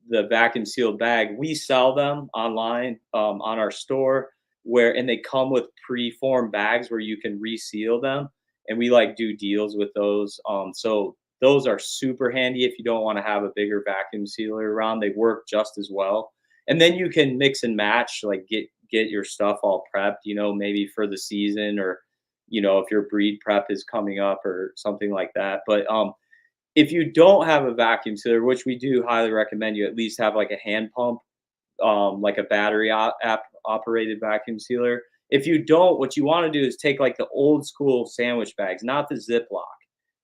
the vacuum sealed bag. We sell them online on our store and they come with pre-formed bags where you can reseal them, and we like do deals with those. So those are super handy if you don't want to have a bigger vacuum sealer around. They work just as well, and then you can mix and match, like get your stuff all prepped, maybe for the season, or if your breed prep is coming up or something like that. But if you don't have a vacuum sealer, which we do highly recommend, you at least have like a hand pump, like a battery app operated vacuum sealer. If you don't, what you want to do is take like the old school sandwich bags, not the Ziploc.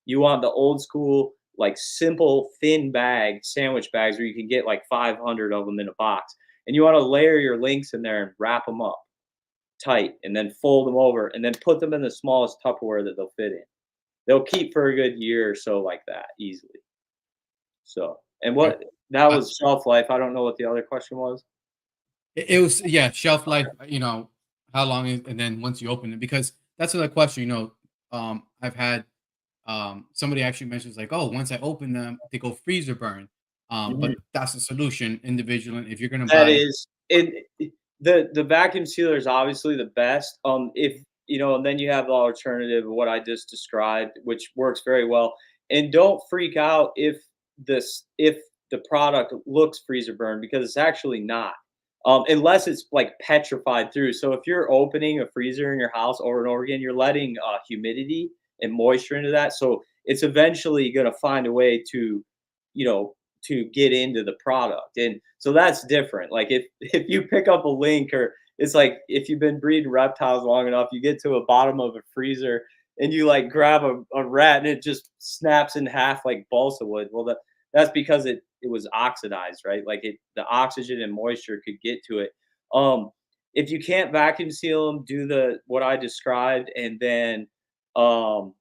You want the old school, like simple, thin bag sandwich bags where you can get like 500 of them in a box. And you want to layer your links in there and wrap them up tight, and then fold them over, and then put them in the smallest Tupperware that they'll fit in. They'll keep for a good year or so like that easily. So, and Okay. what that Uh, was shelf life. I don't know what the other question was. it was, yeah, shelf life. Okay. How long is, and then once you open it, because that's another question. I've had somebody actually mentions like, oh, once I open them, they go freezer burn. Mhm. But that's a solution individual. If you're gonna That buy, is it. The vacuum sealer is obviously the best. If and then you have the alternative of what I just described, which works very well. And don't freak out if the product looks freezer burn, because it's actually not. Unless it's like petrified through. So if you're opening a freezer in your house over and over again, you're letting humidity and moisture into that. So it's eventually going to find a way you know, to get into the product. And so that's different. Like if you pick up a link, or it's like if you've been breeding reptiles long enough, you get to a bottom of a freezer and you like grab a rat and it just snaps in half like balsa wood. Well, that's because it was oxidized, right? Like the oxygen and moisture could get to it. Um, if you can't vacuum seal them, do what I described, and then um,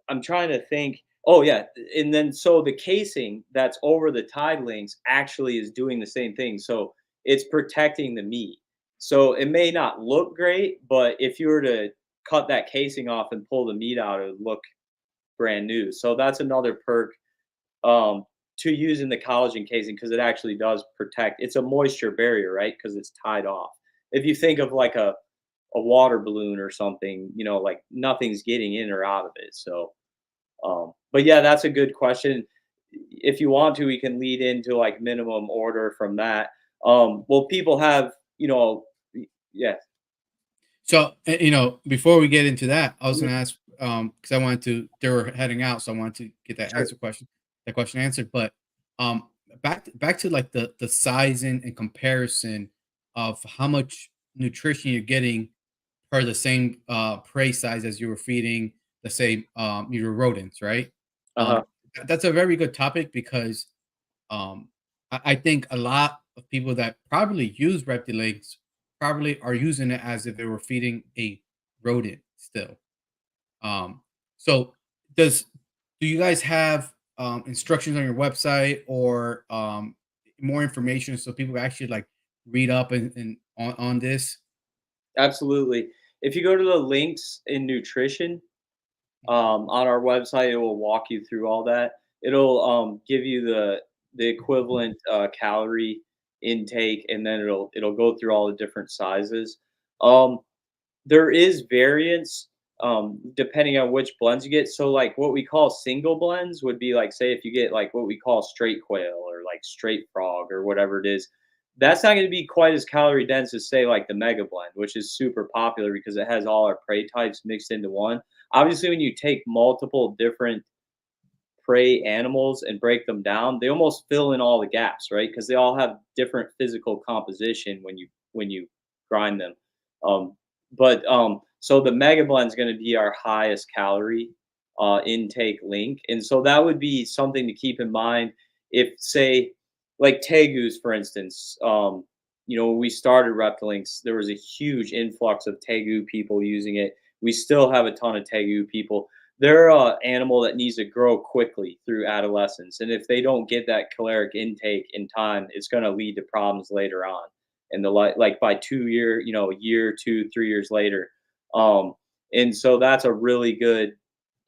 I'm trying to think. Oh yeah, and then so the casing that's over the tide links actually is doing the same thing. So it's protecting the meat. So it may not look great, but if you were to cut that casing off and pull the meat out, it would look brand new. So that's another perk um, to using the collagen casing, because it actually does protect. It's a moisture barrier, right? Because it's tied off. If you think of like a water balloon or something, like nothing's getting in or out of it. So but yeah, that's a good question. If you want to, we can lead into like minimum order from that. Well, people have, yeah, before we get into that, I was mhm, gonna ask, because I wanted to, they were heading out, so I wanted to get sure. that question answered. But um, back to like the sizing and comparison of how much nutrition you're getting per the same prey size as you were feeding the same your rodents, right? Uh-huh. That's a very good topic because um, I think a lot of people that probably use Reptilinks probably are using it as if they were feeding a rodent still. Um, so does do you guys have instructions on your website, or more information so people actually like read up and on this? Absolutely. If you go to the links in nutrition, Mhm. on our website, it will walk you through all that. It'll give you the equivalent calorie intake, and then it'll go through all the different sizes. Um, There is variance, depending on which blends you get. So, like, what we call single blends would be like, say, if you get like what we call straight quail or like straight frog or whatever it is, that's not going to be quite as calorie dense as, say, like the mega blend, which is super popular because it has all our prey types mixed into one. Obviously, when you take multiple different prey animals and break them down, they almost fill in all the gaps, right? Because they all have different physical composition when you grind them. Um, but so the Mega Blend is going to be our highest calorie intake link, and so that would be something to keep in mind. If say like tegus, for instance, when we started Reptilinks, there was a huge influx of tegu people using it. We still have a ton of tegu people. They're an animal that needs to grow quickly through adolescence, and if they don't get that caloric intake in time, it's going to lead to problems later on. And like by 2 year, a year, 2, 3 years later, um, and so that's a really good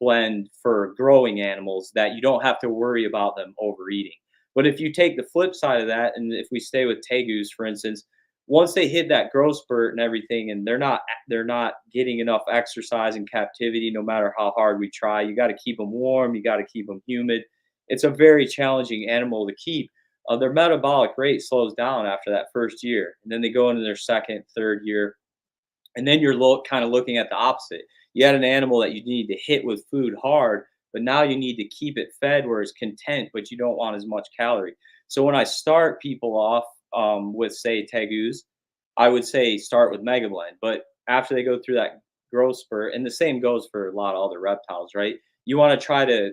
blend for growing animals that you don't have to worry about them overeating. But if you take the flip side of that, and if we stay with tegus, for instance, once they hit that growth spurt and everything, and they're not getting enough exercise in captivity, no matter how hard we try. You got to keep them warm. You got to keep them humid. It's a very challenging animal to keep. Their metabolic rate slows down after that first year, and then they go into their second, third year, and then you're kind of looking at the opposite. You had an animal that you need to hit with food hard, but now you need to keep it fed where it's content, but you don't want as much calorie. So when I start people off with, say, tegus, I would say start with Mega Blend. But after they go through that growth spurt, and the same goes for a lot of other reptiles, right? You want to try to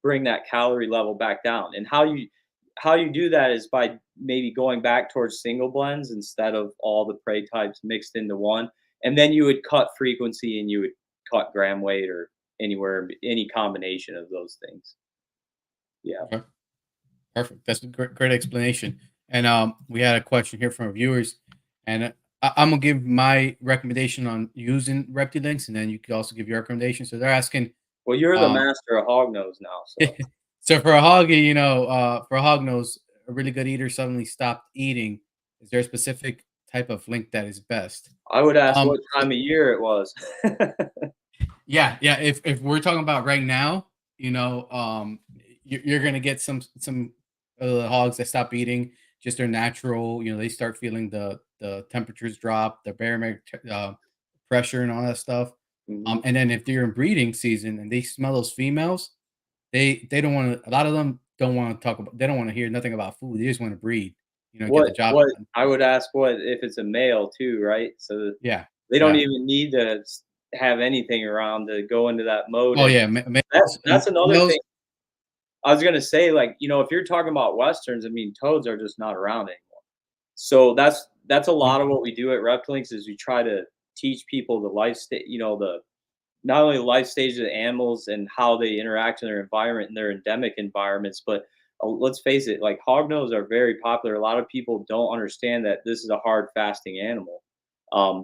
bring that calorie level back down. And how you do that is by maybe going back towards single blends instead of all the prey types mixed into one. And then you would cut frequency and you would cut gram weight or anywhere, any combination of those things. Yeah. Okay, perfect. That's a great explanation. And we had a question here from our viewers, and I'm gonna give my recommendation on using Reptilinks, and then you could also give your recommendation. So they're asking, Well, you're the um, master of hognose now, so so for a hoggy, for a hognose, a really good eater suddenly stopped eating. Is there a specific type of link that is best? I would ask what So time of year it was. yeah, yeah. If we're talking about right now, you're gonna get some hogs that stop eating, just their natural. They start feeling the temperatures drop, the barometric pressure, and all that stuff. Mhm. And then if they're in breeding season and they smell those females, they don't want to. A lot of them don't want to talk about. They don't want to hear nothing about food. They just want to breed. Get the job What done. I would ask what if it's a male too, right? So Yeah, they don't yeah. even need to have anything around to go into that mode. Oh And yeah, that's another males. thing I was gonna say. Like, if you're talking about westerns, I mean, toads are just not around anymore. So that's a Mhm. lot of what we do at Reptilinks is we try to teach people the life state, the not only the life stages of animals and how they interact in their environment and their endemic environments, but let's face it, like hognose are very popular. A lot of people don't understand that this is a hard fasting animal.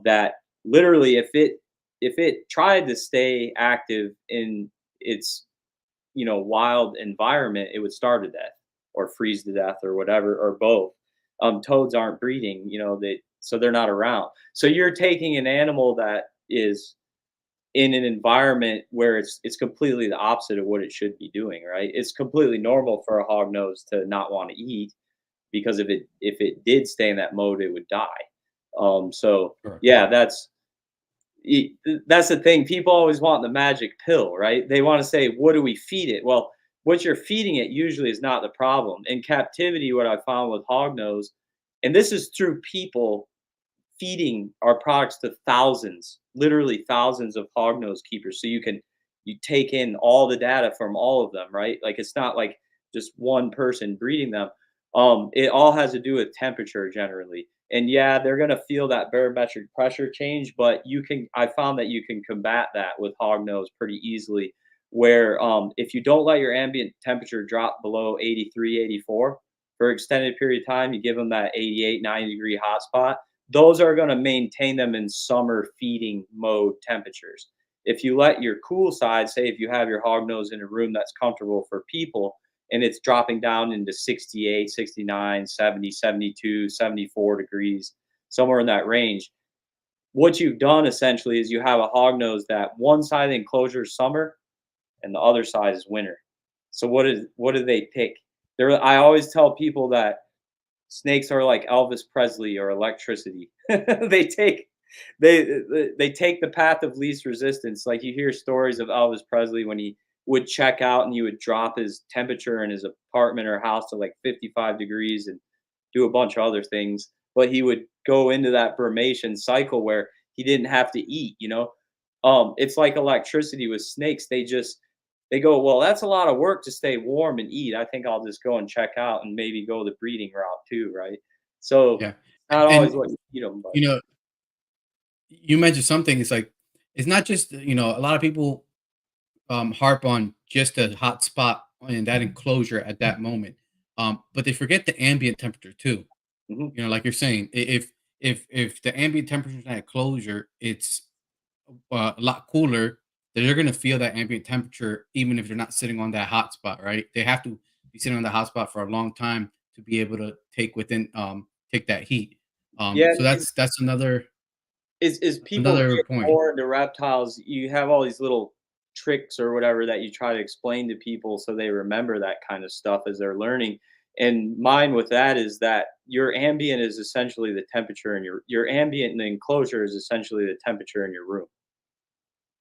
That literally, if it tried to stay active in its wild environment, it would starve to death or freeze to death or whatever, or both. Toads aren't breeding, so they're not around. So you're taking an animal that is in an environment where it's completely the opposite of what it should be doing, right? It's completely normal for a hog nose to not want to eat because if it did stay in that mode, it would die. So Sure. yeah, that's the thing. People always want the magic pill, right? They want to say, what do we feed it? Well, what you're feeding it usually is not the problem. In captivity, what I found with hognose, and this is through people feeding our products to thousands, literally thousands of hognose keepers. So you take in all the data from all of them, right? Like it's not like just one person breeding them. It all has to do with temperature generally. And yeah, they're gonna feel that barometric pressure change, but I found that you can combat that with hognose pretty easily. Where if you don't let your ambient temperature drop below 83, 84 for extended period of time, you give them that 88, 90-degree hotspot, those are going to maintain them in summer feeding mode temperatures. If you let your cool side, say if you have your hog nose in a room that's comfortable for people and it's dropping down into 68, 69, 70, 72, 74 degrees, somewhere in that range, what you've done essentially is you have a hog nose that one side of the enclosure is summer and the other side is winter. So what do they pick? I always tell people that snakes are like Elvis Presley or electricity. they take they take the path of least resistance. Like you hear stories of Elvis Presley when he would check out and he would drop his temperature in his apartment or house to like 55 degrees and do a bunch of other things. But he would go into that brumation cycle where he didn't have to eat. It's like electricity with snakes. They go, well, that's a lot of work to stay warm and eat. I think I'll just go and check out and maybe go the breeding route too, right? So Yeah, not always and what you feed them, but you know, you mentioned something. It's like it's not just a lot of people harp on just a hot spot in that enclosure at that moment, but they forget the ambient temperature too. mhm. Like you're saying, if the ambient temperature in that enclosure, it's a lot cooler, then they're gonna feel that ambient temperature even if they're not sitting on that hot spot, right? They have to be sitting on the hot spot for a long time to be able to take that heat. Yeah, So that's as people another get point. more into reptiles, you have all these little tricks or whatever that you try to explain to people so they remember that kind of stuff as they're learning. And mine with that is that your ambient is essentially the temperature in your ambient in the enclosure is essentially the temperature in your room.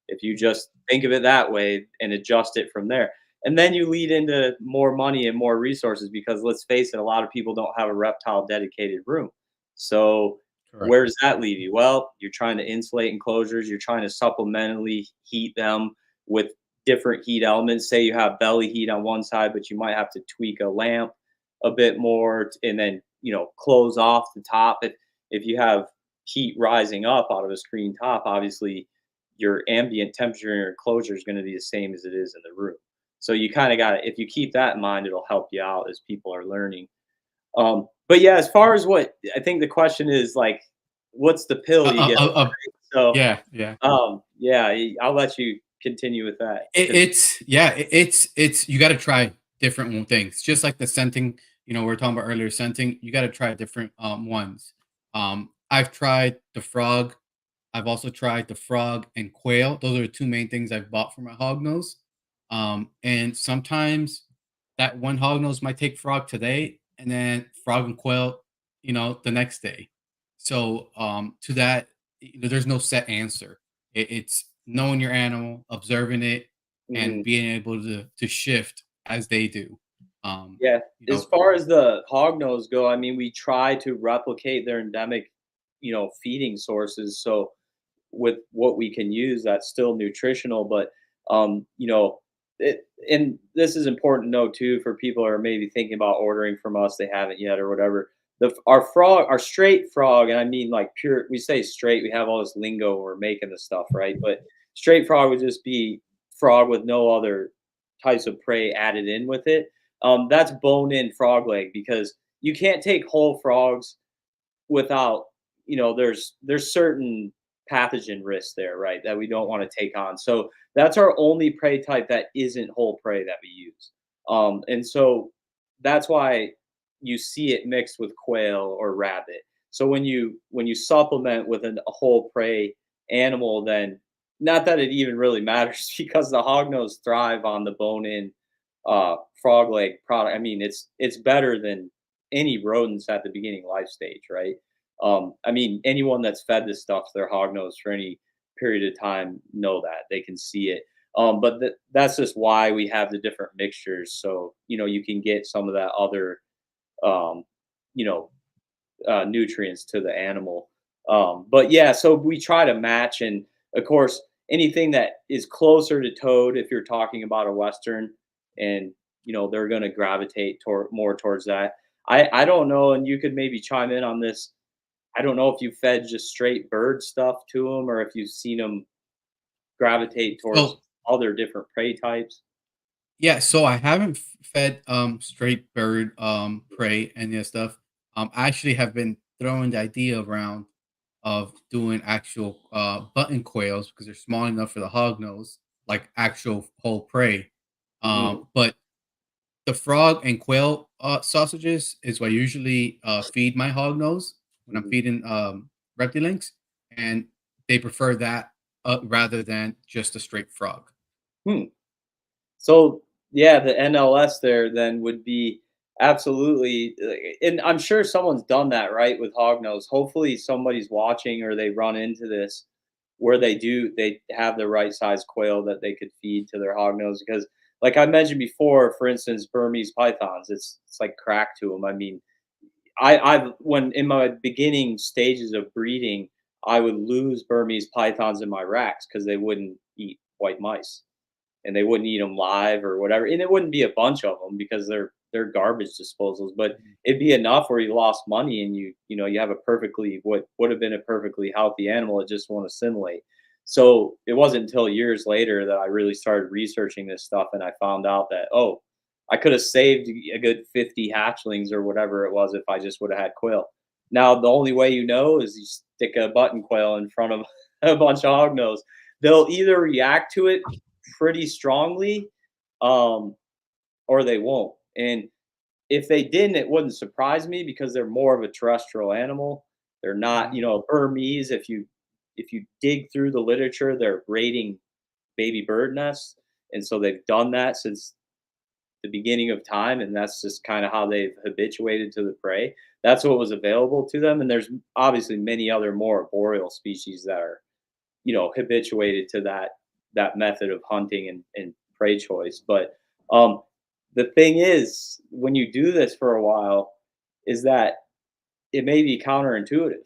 If you just think of it that way and adjust it from there. And then you lead into more money and more resources because let's face it, a lot of people don't have a reptile dedicated room. So Correct. where does that leave you? Well, you're trying to insulate enclosures, you're trying to supplementally heat them with different heat elements. Say you have belly heat on one side, but you might have to tweak a lamp a bit more and then, close off the top. If you have heat rising up out of a screen top, obviously your ambient temperature in your enclosure is going to be the same as it is in the room. So you kind of got to, if you keep that in mind, it'll help you out as people are learning. But yeah, as far as what I think the question is like, what's the pill you get? So, Yeah, yeah. yeah, I'll let you continue with that. It's you got to try different things. Just like the scenting, we are talking about earlier scenting. You got to try different ones. I've tried the frog. I've also tried the frog and quail. Those are the two main things I've bought for my hognose. And sometimes that one hognose might take frog today, and then frog and quail, the next day. So to that, there's no set answer. It's knowing your animal, observing it, and Mhm. being able to shift as they do. Um, Yeah, you as know, far as the hognose go, I mean, we try to replicate their endemic, feeding sources. So with what we can use that's still nutritional, but and this is important to know too for people who are maybe thinking about ordering from us, they haven't yet or whatever. Our straight frog, and I mean like pure. We say straight, we have all this lingo when we're making the stuff, right? But straight frog would just be frog with no other types of prey added in with it. That's bone in frog leg because you can't take whole frogs without, there's certain pathogen risks there, right, that we don't want to take on. So that's our only prey type that isn't whole prey that we use. And so that's why you see it mixed with quail or rabbit. So when you supplement with a whole prey animal, then not that it even really matters because the hognose thrive on the bone-in frog leg product. I mean, it's better than any rodents at the beginning life stage, right? I mean, anyone that's fed this stuff to their hognose for any period of time know that they can see it. But that's just why we have the different mixtures, so you can get some of that other, um, you know, nutrients to the animal. But yeah, so we try to match, and of course, anything that is closer to toad, if you're talking about a western, and they're going to gravitate toward more towards that. I don't know, and you could maybe chime in on this. I don't know if you fed just straight bird stuff to them or if you've seen them gravitate towards so other different prey types. yeah, so I haven't fed straight bird prey and that stuff. I actually have been throwing the idea around of doing actual button quails because they're small enough for the hog nose, like actual whole prey. Mhm, But the frog and quail sausages is what I usually feed my hog nose when I'm mhm. feeding Reptilinks, and they prefer that rather than just a straight frog. Hmm. So yeah, the NLS there then would be absolutely, and I'm sure someone's done that right with hognose. Hopefully, somebody's watching or they run into this where they have the right size quail that they could feed to their hognose because, like I mentioned before, for instance, Burmese pythons, it's like crack to them. I mean, I've when in my beginning stages of breeding, I would lose Burmese pythons in my racks because they wouldn't eat white mice and they wouldn't eat them live or whatever. And it wouldn't be a bunch of them because they're garbage disposals, but Mhm. it'd be enough where you lost money and you have a perfectly what would have been a perfectly healthy animal that just won't assimilate. So it wasn't until years later that I really started researching this stuff and I found out that I could have saved a good 50 hatchlings or whatever it was if I just would have had quail. Now the only way is you stick a button quail in front of a bunch of hognose. They'll either react to it pretty strongly, um, or they won't. And if they didn't, it wouldn't surprise me because they're more of a terrestrial animal. They're not, Mhm. Burmese. If you dig through the literature, they're raiding baby bird nests, and so they've done that since the beginning of time, and that's just kind of how they've habituated to the prey. That's what was available to them, and there's obviously many other more arboreal species that are, habituated to that method of hunting and prey choice. But um, the thing is, when you do this for a while, is that it may be counterintuitive.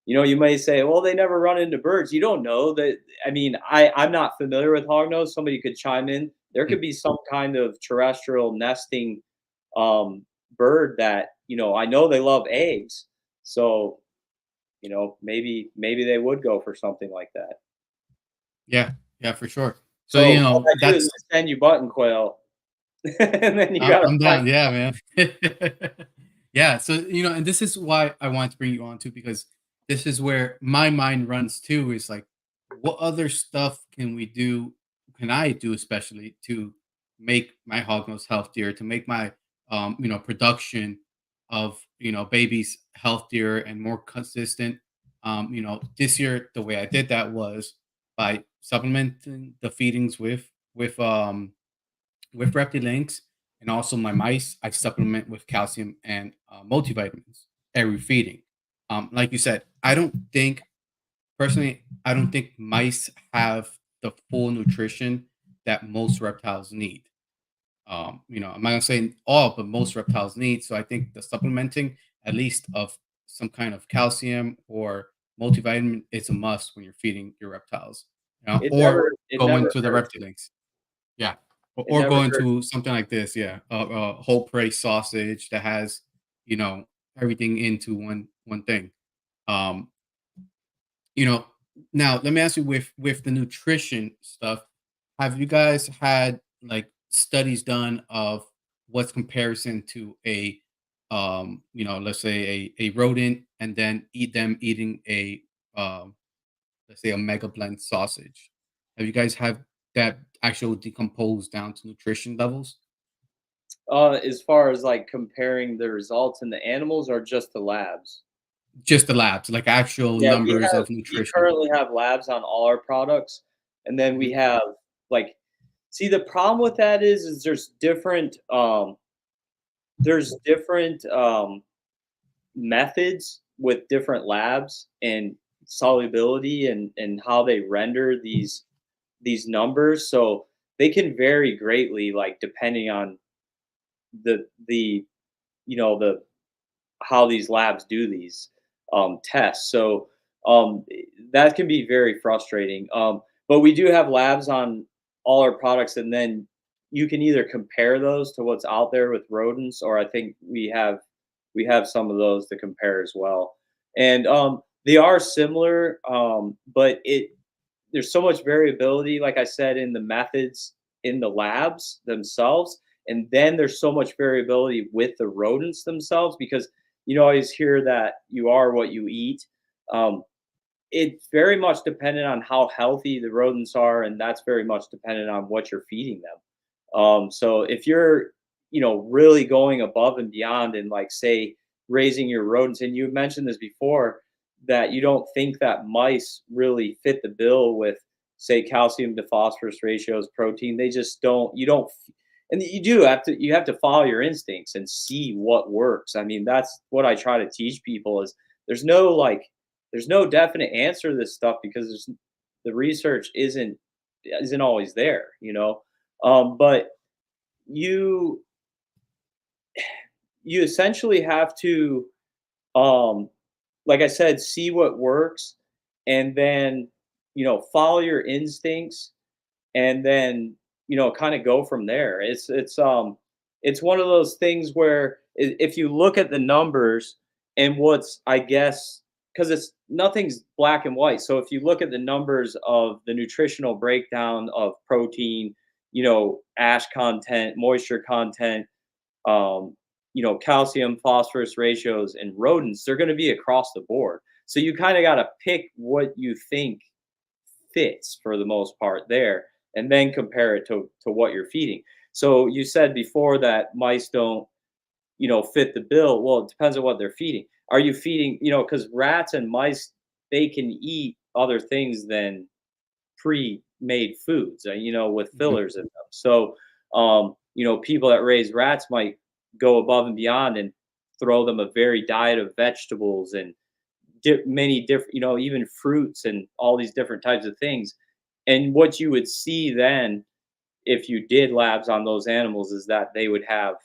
You may say, "Well, they never run into birds." You don't know that. I mean, I'm not familiar with hognose. Somebody could chime in. There could be some kind of terrestrial nesting bird that I know they love eggs, so maybe they would go for something like that. Yeah, yeah, for sure. So, So all I do is that's just send you button quail, and then you gotta I'm find. down. Yeah, man. Yeah. So, and this is why I want to bring you on too, because this is where my mind runs too. Is like, what other stuff can we do? Can I do, especially to make my hognose healthier, to make my, production of, babies healthier and more consistent. This year the way I did that was by supplementing the feedings with Reptilinks, and also my mice, I supplement with calcium and multivitamins every feeding. Like you said, I don't think mice have the full nutrition that most reptiles need. I'm not gonna say all, but most reptiles need. So I think the supplementing, at least of some kind of calcium or multivitamin, is a must when you're feeding your reptiles. It Or it go never into the hurts. Reptilinks. Yeah, It or never go hurts. into something like this, yeah, a whole prey sausage that has, you know, everything into one thing. Um, you know, Now let me ask you, with the nutrition stuff, have you guys had like studies done of what's comparison to let's say a rodent, and then eating a let's say a mega blend sausage? Have you guys have that actual decomposed down to nutrition levels? As far as like comparing the results in the animals or just the labs? Just the labs, like actual Yeah, numbers of we nutrition. currently have labs on all our products, and then we Mhm. have like see the problem with that is there's different methods with different labs and solubility and how they render these numbers. So they can vary greatly, like depending on the the how these labs do these tests. So um, that can be very frustrating. But we do have labs on all our products, and then you can either compare those to what's out there with rodents, or I think we have some of those to compare as well. And they are similar, but there's so much variability, like I said, in the methods in the labs themselves. And then there's so much variability with the rodents themselves because always hear that you are what you eat. Um, it's very much dependent on how healthy the rodents are, and that's very much dependent on what you're feeding them. So if you're, really going above and beyond and like say raising your rodents, and you mentioned this before that you don't think that mice really fit the bill with say calcium to phosphorus ratios, protein. They just don't. You don't. And you have to follow your instincts and see what works. I mean, that's what I try to teach people is there's no like there's no definite answer to this stuff because the research isn't always there. But you you essentially have to um like I said, see what works, and then follow your instincts, and then kind of go from there. It's one of those things where if you look at the numbers and what's I guess because it's nothing's black and white. So if you look at the numbers of the nutritional breakdown of protein, ash content, moisture content, calcium, phosphorus ratios, and rodents, they're going to be across the board. So you kind of got to pick what you think fits for the most part there, and then compare it to what you're feeding. So you said before that mice don't, fit the bill. Well, it depends on what they're feeding. Are you feeding, because rats and mice, they can eat other things than pre-made foods, with Mhm. fillers in them. So, people that raise rats might go above and beyond and throw them a varied diet of vegetables and many different, even fruits and all these different types of things. And what you would see then, if you did labs on those animals, is that they would have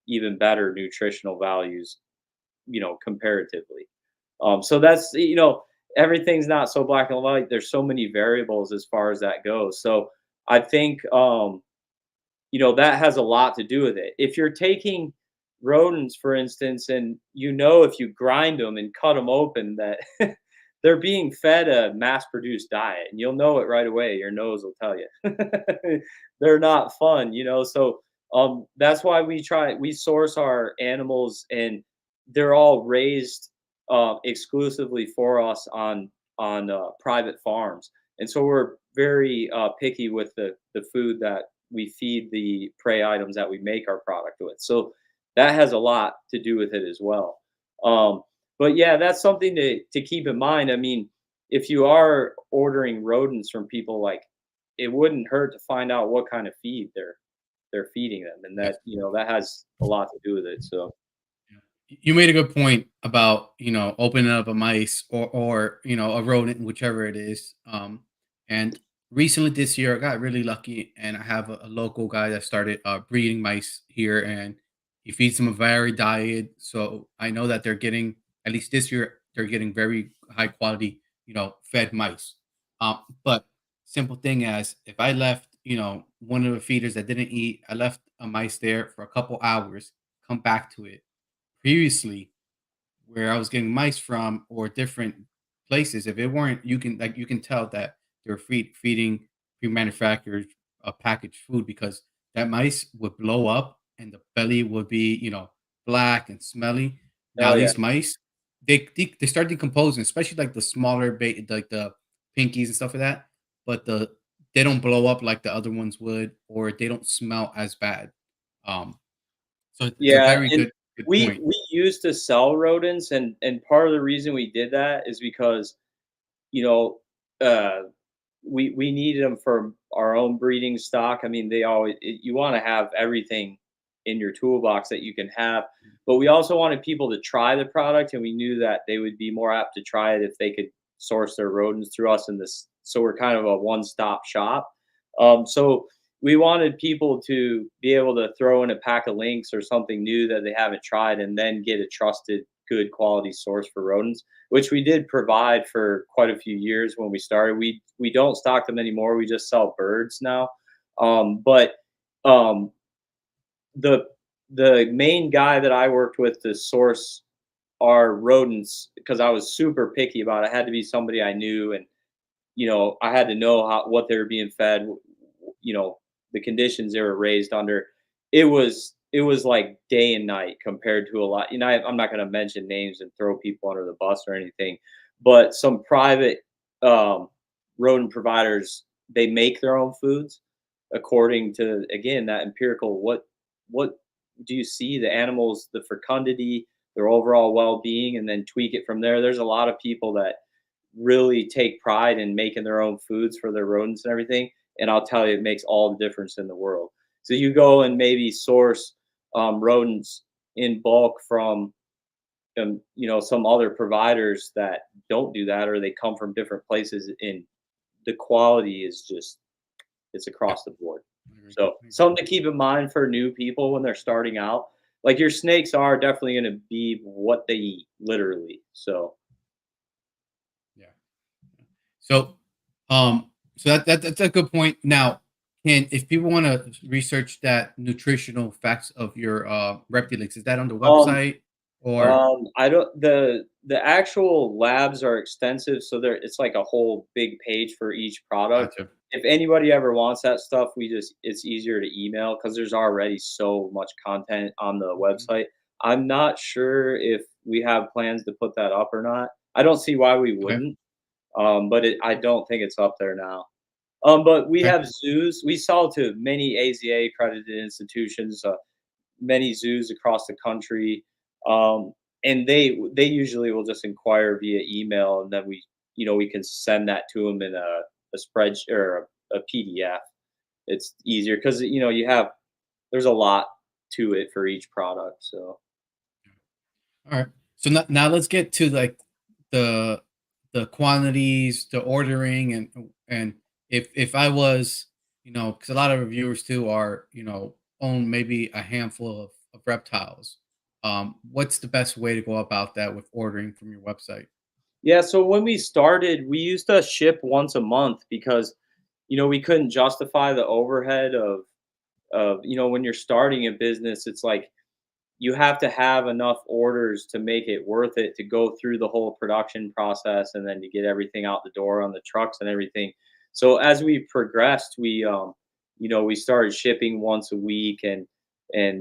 even better nutritional values, comparatively. So that's, everything's not so black and white. There's so many variables as far as that goes. So I think, that has a lot to do with it. If you're taking rodents, for instance, and if you grind them and cut them open, that they're being fed a mass-produced diet, and you'll know it right away. Your nose will tell you. They're not fun, So that's why we source our animals, and they're all raised exclusively for us on private farms, and so we're very picky with the food that we feed the prey items that we make our product with. So that has a lot to do with it as well. Um, but yeah, that's something to keep in mind. I mean, if you are ordering rodents from people, like, it wouldn't hurt to find out what kind of feed they're feeding them, and Yes. that has a lot to do with it. So Yeah. You made a good point about, opening up a mice or, a rodent, whichever it is. And recently this year I got really lucky and I have a local guy that started breeding mice here and he feeds them a varied diet. So I know that they're getting, at least this year, they're getting very high quality, fed mice. But simple thing as if I left, one of the feeders that didn't eat, I left a mice there for a couple hours, come back to it previously where I was getting mice from or different places, if it weren't, you can tell that they're feeding pre-manufactured packaged food because that mice would blow up and the belly would be black and smelly. Now oh yeah. these mice they start decomposing, especially like the smaller like the pinkies and stuff like that. But they don't blow up like the other ones would, or they don't smell as bad. Um, so it's a Yeah, very and good we point. we used to sell rodents, and part of the reason we did that is because, you know, uh, we needed them for our own breeding stock. I mean, you wanna have everything in your toolbox that you can have, but we also wanted people to try the product, and we knew that they would be more apt to try it if they could source their rodents through us in this, so we're kind of a one-stop shop. So we wanted people to be able to throw in a pack of links or something new that they haven't tried and then get a trusted, good quality source for rodents, which we did provide for quite a few years when we started. We don't stock them anymore. We just sell birds now. But um, the the main guy that I worked with to source our rodents, because I was super picky about it, had to be somebody I knew, and I had to know what they were being fed, the conditions they were raised under. It was like day and night compared to a lot. I'm not going to mention names and throw people under the bus or anything, but some private um, rodent providers, they make their own foods according to, again, that empirical, what do you see the animals, the fecundity, their overall well-being, and then tweak it from there. There's a lot of people that really take pride in making their own foods for their rodents and everything. And I'll tell you, it makes all the difference in the world. So you go and maybe source rodents in bulk from, some other providers that don't do that, or they come from different places, and the quality is just, it's Yeah, across the board. I agree. So I agree. something to keep in mind for new people when they're starting out. Like, your snakes are definitely going to be what they eat, literally. So Yeah. So, that's a good point. Now, can if people want to research that nutritional facts of your Reptilinks, is that on the um, website or I don't the actual labs are extensive, so it's like a whole big page for each product. gotcha? If anybody ever wants that stuff, it's easier to email because there's already so much content on the Mhm. website. I'm not sure if we have plans to put that up or not. I don't see why we Okay. wouldn't, but I don't think it's up there now. But we Okay. have zoos. We sell to many AZA accredited institutions, many zoos across the country, um, and they usually will just inquire via email, and then we can send that to them in a spreadsheet or a PDF. It's easier because you have there's a lot to it for each product. So All right. So now let's get to like the the quantities, the ordering, and if I was, because a lot of reviewers too are, own maybe a handful of reptiles. What's the best way to go about that with ordering from your website? yeah, so when we started, we used to ship once a month because we couldn't justify the overhead of when you're starting a business, it's like you have to have enough orders to make it worth it to go through the whole production process and then to get everything out the door on the trucks and everything. So as we progressed, we started shipping once a week, and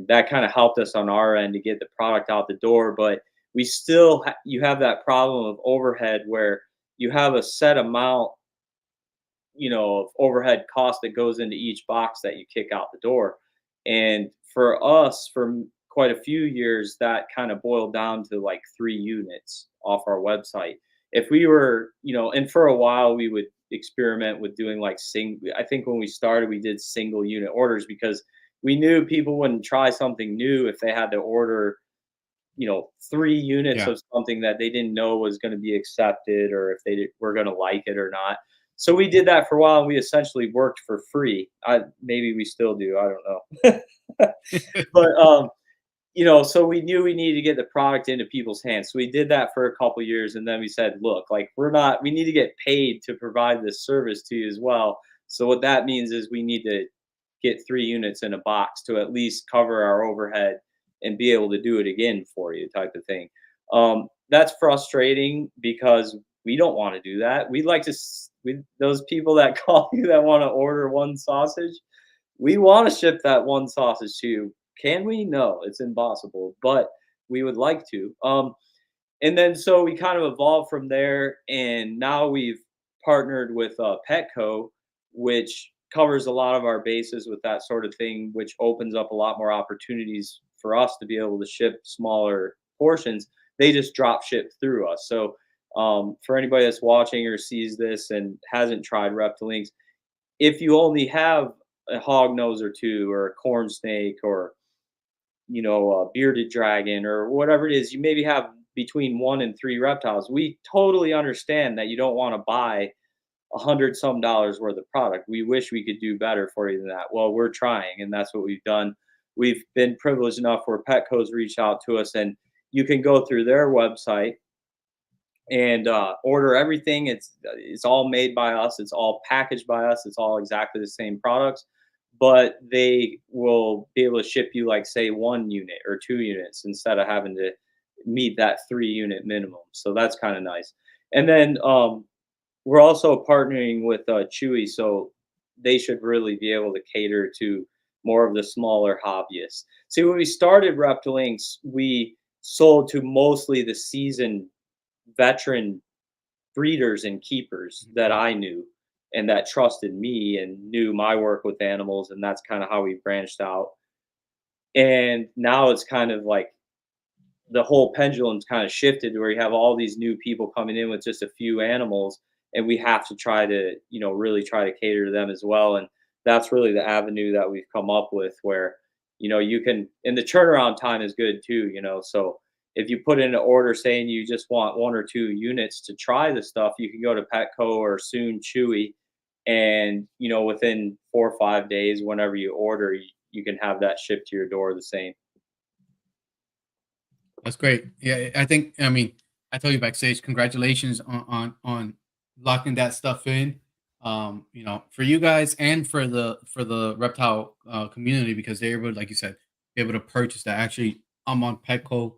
that kind of helped us on our end to get the product out the door. But we still you have that problem of overhead where you have a set amount of overhead cost that goes into each box that you kick out the door. And for us, quite a few years, that kind of boiled down to like 3 units off our website. If we were, and for a while we would experiment with doing like I think when we started, we did single unit orders because we knew people wouldn't try something new if they had to order 3 units Yeah. of something that they didn't know was going to be accepted or if were going to like it or not. So we did that for a while and we essentially worked for free. Maybe we still do. I don't know. But so we knew we needed to get the product into people's hands. So we did that for a couple years and then we said, look, like we need to get paid to provide this service to you as well. So what that means is we need to get 3 units in a box to at least cover our overhead and be able to do it again for you, type of thing. That's frustrating because we don't want to do that. We like to, those people that call you that want to order one sausage, we want to ship that one sausage to you. Can we? No, it's impossible, but we would like to. And then so we kind of evolved from there, and now we've partnered with Petco, which covers a lot of our bases with that sort of thing, which opens up a lot more opportunities for us to be able to ship smaller portions. They just drop ship through us. So for anybody that's watching or sees this and hasn't tried Reptilinks, if you only have a hognose or two, or a corn snake, or a bearded dragon, or whatever it is, you maybe have between 1 and 3 reptiles. We totally understand that you don't want to buy 100 some dollars worth of product. We wish we could do better for you than that. Well, we're trying, and that's what we've done. We've been privileged enough where Petco's reached out to us, and you can go through their website and order everything. It's all made by us. It's all packaged by us. It's all exactly the same products, but they will be able to ship you like say 1 unit or 2 units instead of having to meet that 3 unit minimum. So that's kind of nice. And then we're also partnering with Chewy, so they should really be able to cater to more of the smaller hobbyists. See, when we started Reptilinks, we sold to mostly the seasoned veteran breeders and keepers that I knew and that trusted me and knew my work with animals, and that's kind of how we branched out. And now it's kind of like the whole pendulum's kind of shifted where you have all these new people coming in with just a few animals, and we have to try to really try to cater to them as well. And that's really the avenue that we've come up with where you can, and the turnaround time is good too. So if you put in an order saying you just want 1 or 2 units to try the stuff, you can go to Petco or soon Chewy, and within 4 or 5 days whenever you order, you can have that shipped to your door the same. That's great. Yeah, I mean, I told you backstage, congratulations on locking that stuff in. For you guys and for the reptile community, because they're able, like you said, be able to purchase that. Actually, I'm on Petco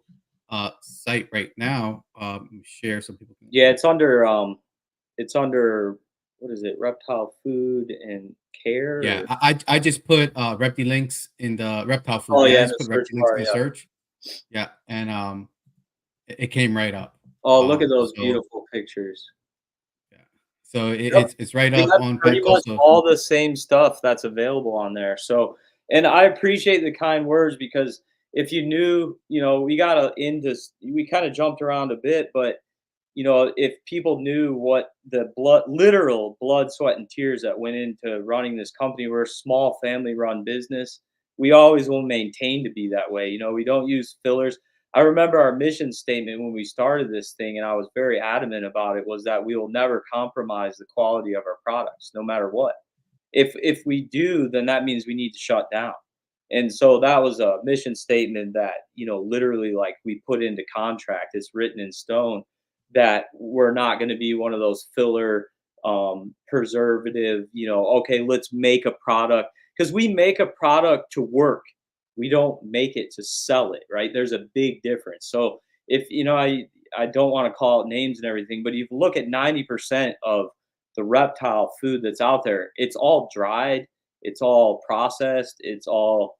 site right now. Share so people can. Yeah, it's under, what is it? Reptile food and care. Yeah, I just put Reptilinks in the reptile food. Oh Yeah, I yeah, in just the put search Reptilinks in bar. the Yeah. search. Yeah, and it came right up. Oh, look at those So beautiful pictures. yeah. So Yep. it's right We up have on pretty Petco. much So all the same stuff that's available on there. So, and I appreciate the kind words because if you knew, we got into, we kind of jumped around a bit, but if people knew what the literal blood, sweat, and tears that went into running this company, we're a small family run business. We always will maintain to be that way. We don't use fillers. I remember our mission statement when we started this thing, and I was very adamant about it, was that we will never compromise the quality of our products, no matter what. If we do, then that means we need to shut down. And so that was a mission statement that, literally like we put into contract. It's written in stone that we're not going to be one of those filler preservative, okay, let's make a product because we make a product to work. We don't make it to sell it, right? There's a big difference. So if I don't want to call it names and everything, but if you look at 90% of the reptile food that's out there, it's all dried, it's all processed, it's all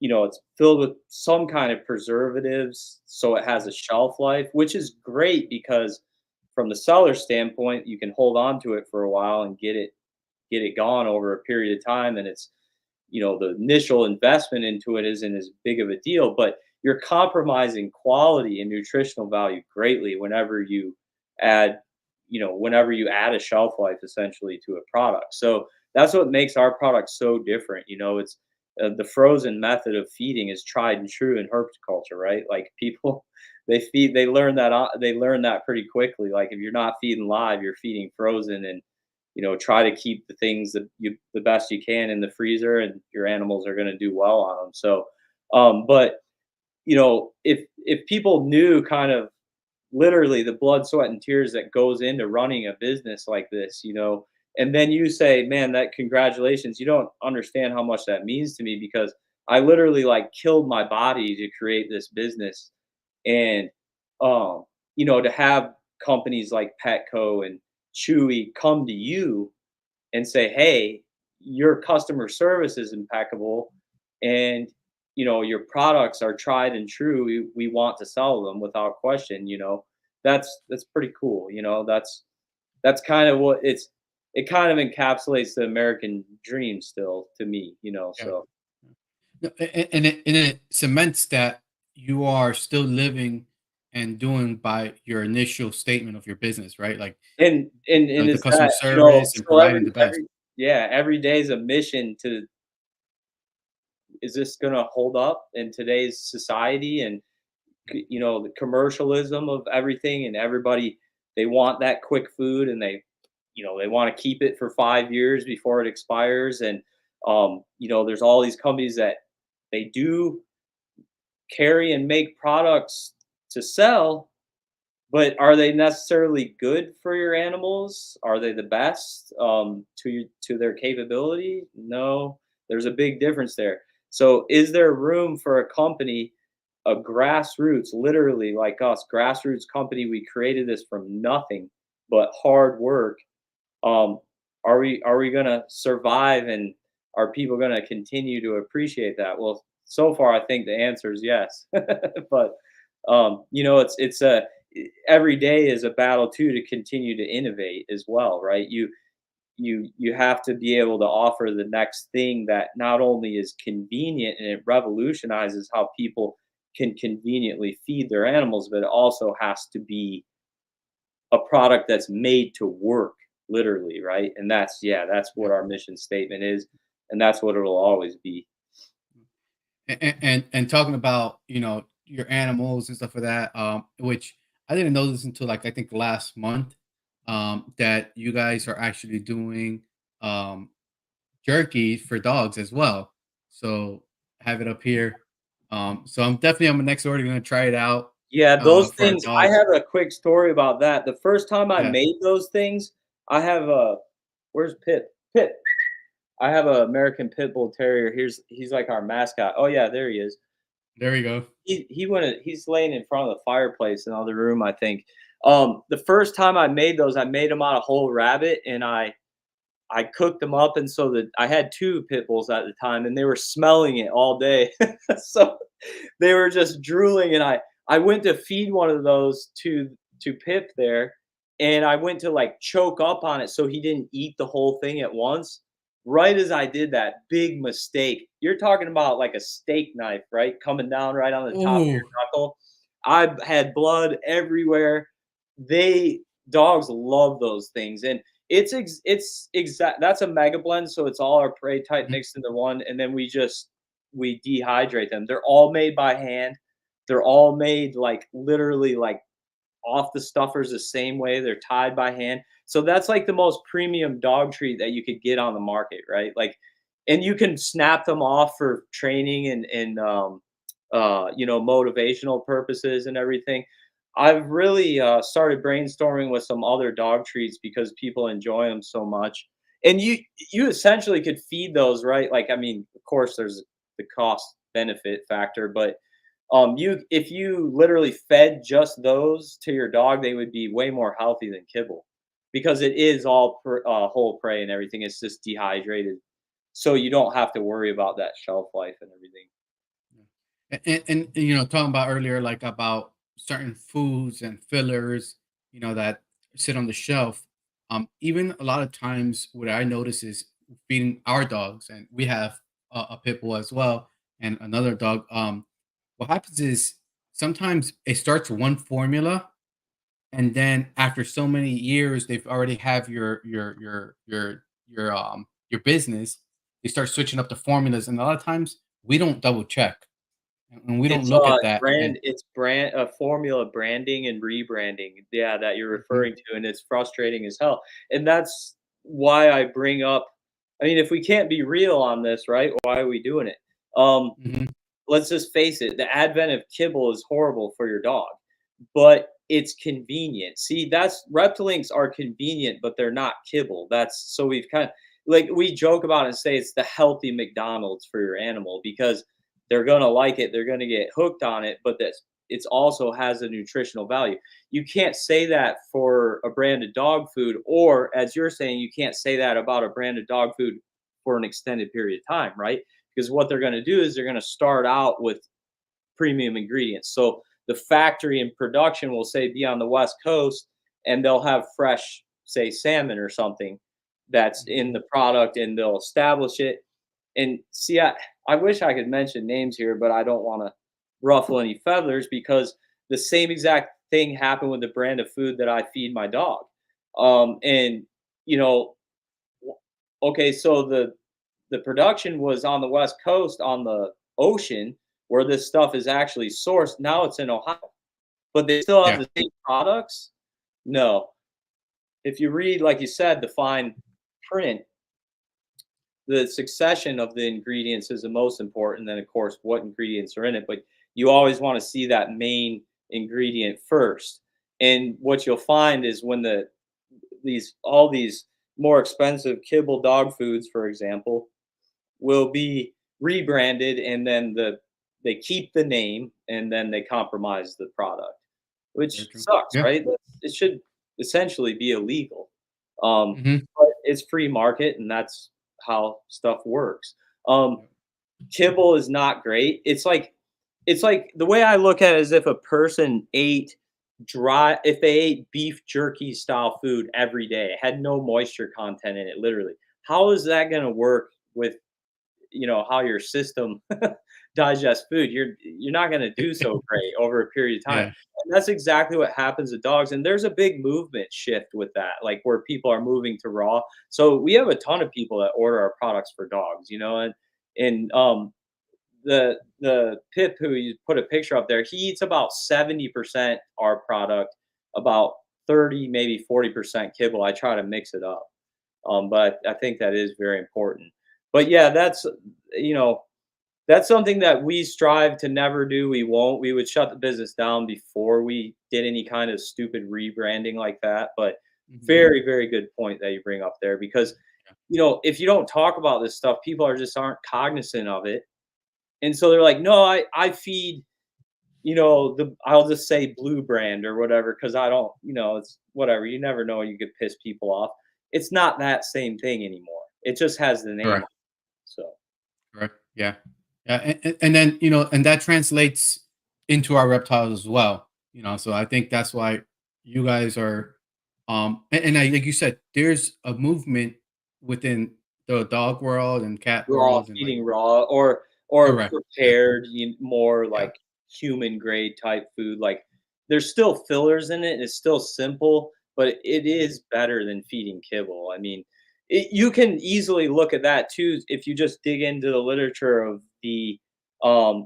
it's filled with some kind of preservatives, so it has a shelf life, which is great because from the seller standpoint, you can hold on to it for a while and get it gone over a period of time, and it's the initial investment into it isn't as big of a deal, but you're compromising quality and nutritional value greatly add whenever you add a shelf life essentially to a product. So that's what makes our product so different. It's the frozen method of feeding is tried and true in herpetoculture, right? Like people, they learn that pretty quickly. Like if you're not feeding live, you're feeding frozen, and try to keep the things the best you can in the freezer, and your animals are going to do well on them. So, but if people knew kind of literally the blood, sweat, and tears that goes into running a business like this, and then you say, man, that congratulations, you don't understand how much that means to me because I literally like killed my body to create this business. And to have companies like Petco and Chewy come to you and say, hey, your customer service is impeccable, and your products are tried and true, we want to sell them without question. That's pretty cool. That's kind of what it kind of encapsulates the American dream still to me. yeah. So No, and it cements that you are still living and doing by your initial statement of your business, right? Like and the it's customer that, service and so providing the best. every day is a mission to, is this going to hold up in today's society? And the commercialism of everything, and everybody, they want that quick food, and they want to keep it for 5 years before it expires. And there's all these companies that they do carry and make products to sell, but are they necessarily good for your animals? Are they the best to their capability? No, there's a big difference there. So, is there room for a company, a grassroots, literally like us, grassroots company? We created this from nothing but hard work. Um, are we gonna survive, and are people gonna continue to appreciate that? Well, so far, I think the answer is yes. But it's a every day is a battle too to continue to innovate as well, right? You have to be able to offer the next thing that not only is convenient and it revolutionizes how people can conveniently feed their animals, but it also has to be a product that's made to work, literally, right? And that's Yeah. what our mission statement is, and that's what it'll always be. And talking about your animals and stuff like that, which I didn't know this until like I think last month, that you guys are actually doing um jerky for dogs as well. So I have it up here. So I'm definitely on my next order gonna try it out Yeah, those for our things, I dogs. have a quick story about that. The first time I Yeah, made those things, I have a where's Pip? Pip. I have a American Pit Bull Terrier. He's like our mascot. Oh yeah, there he is. there we go. He's laying in front of the fireplace in the other room, I think. The first time I made those, I made them out of whole rabbit, and I cooked them up, and so that I had two pit bulls at the time, and they were smelling it all day. So they were just drooling, and I went to feed one of those to Pip there, and I went to like choke up on it so he didn't eat the whole thing at once. Right as I did that, big mistake. You're talking about like a steak knife, right? Coming down right on the top of your Oh, knuckle. I had blood everywhere. They Dogs love those things, and it's exact. That's a mega blend, so it's all our prey type mhm, mixed into one, and then we dehydrate them. They're all made by hand. They're all made like literally like off the stuffers the same way. They're tied by hand. So that's like the most premium dog treat that you could get on the market, right? Like, and you can snap them off for training and motivational purposes and everything. I've really started brainstorming with some other dog treats because people enjoy them so much. And you essentially could feed those, right? Like, I mean, of course, there's the cost benefit factor, but you if you literally fed just those to your dog, they would be way more healthy than kibble because it is all whole prey and everything. It's just dehydrated, so you don't have to worry about that shelf life and everything. yeah. Talking about earlier, like about certain foods and fillers, that sit on the shelf. Even a lot of times, what I notice is feeding our dogs, and we have a pit bull as well, and another dog. What happens is sometimes it starts one formula, and then after so many years, they've already have your business. They start switching up the formulas, and a lot of times we don't double check, and we don't It's look at that. And brand formula branding and rebranding. Yeah, that you're mhm, referring to, and it's frustrating as hell. And that's why I bring up. I mean, if we can't be real on this, right? Why are we doing it? Um, mhm, let's just face it, the advent of kibble is horrible for your dog, but it's convenient. See, that's Reptilinks are convenient, but they're not kibble. That's so we've kind of like we joke about it and say it's the healthy McDonald's for your animal because they're gonna like it, they're gonna get hooked on it, but this it's also has a nutritional value. You can't say that for a branded dog food, or as you're saying, you can't say that about a branded dog food for an extended period of time, right? Because what they're going to do is they're going to start out with premium ingredients. So the factory and production will say be on the West Coast and they'll have fresh, say, salmon or something that's in mhm. the product and they'll establish it. And see, I wish I could mention names here, but I don't want to ruffle any feathers because the same exact thing happened with the brand of food that I feed my dog. And, you know, okay, so the production was on the West Coast on the ocean where this stuff is actually sourced. Now it's in Ohio, but they still have Yeah, the same products? No. If you read, like you said, the fine print, the succession of the ingredients is the most important. Then, of course, what ingredients are in it. But you always want to see that main ingredient first. And what you'll find is when these all these more expensive kibble dog foods, for example, will be rebranded and then they keep the name and then they compromise the product, very which true. sucks, Yeah. right? It should essentially be illegal. Um, Mhm. but it's free market and that's how stuff works. Um, Yep. Kibble is not great. It's like the way I look at it is if a person ate if they ate beef jerky style food every day, had no moisture content in it, literally. How is that going to work with how your system digests food? You're not going to do so great over a period of time, Yeah. and that's exactly what happens to dogs. And there's a big movement shift with that, like where people are moving to raw. So we have a ton of people that order our products for dogs, and the pip who you put a picture up there, he eats about 70% our product, about 30 maybe 40% kibble. I try to mix it up, but I think that is very important. But yeah, you know that's something that we strive to never do. We won't. We would shut the business down before we did any kind of stupid rebranding like that. But Mhm. very, very good point that you bring up there because Yeah. if you don't talk about this stuff, people aren't cognizant of it, and so they're like, no, I feed I'll just say blue brand or whatever because I don't, it's whatever. You never know. You could piss people off. It's not that same thing anymore. It just has the name on Correct. it. So, Correct. Yeah. Yeah. And then, and that translates into our reptiles as well. So I think that's why you guys are And like you said, there's a movement within the dog world and cat Raw, world and like eating raw or correct. Yeah. prepared, more Yeah. like human grade type food, like, there's still fillers in it, and it's still simple, but it Mhm. is better than feeding kibble. I mean, you can easily look at that too if you just dig into the literature of the,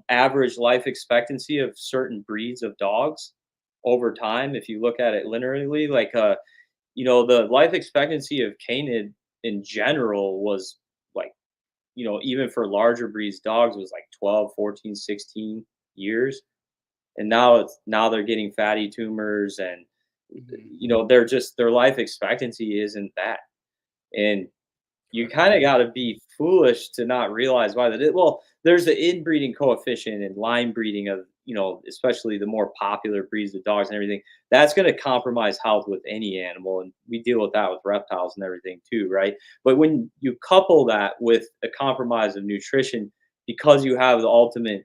average life expectancy of certain breeds of dogs over time. If you look at it linearly, like, the life expectancy of canid in general was like, even for larger breeds, dogs was like 12, 14, 16 years. And now they're getting fatty tumors and Mhm. they're just their life expectancy isn't that. And you Correct. kind of got to be foolish to not realize why that is. Well, there's the inbreeding coefficient and line breeding of, especially the more popular breeds of dogs and everything. That's going to compromise health with any animal. And we deal with that with reptiles and everything too, right? But when you couple that with a compromise of nutrition, because you have the ultimate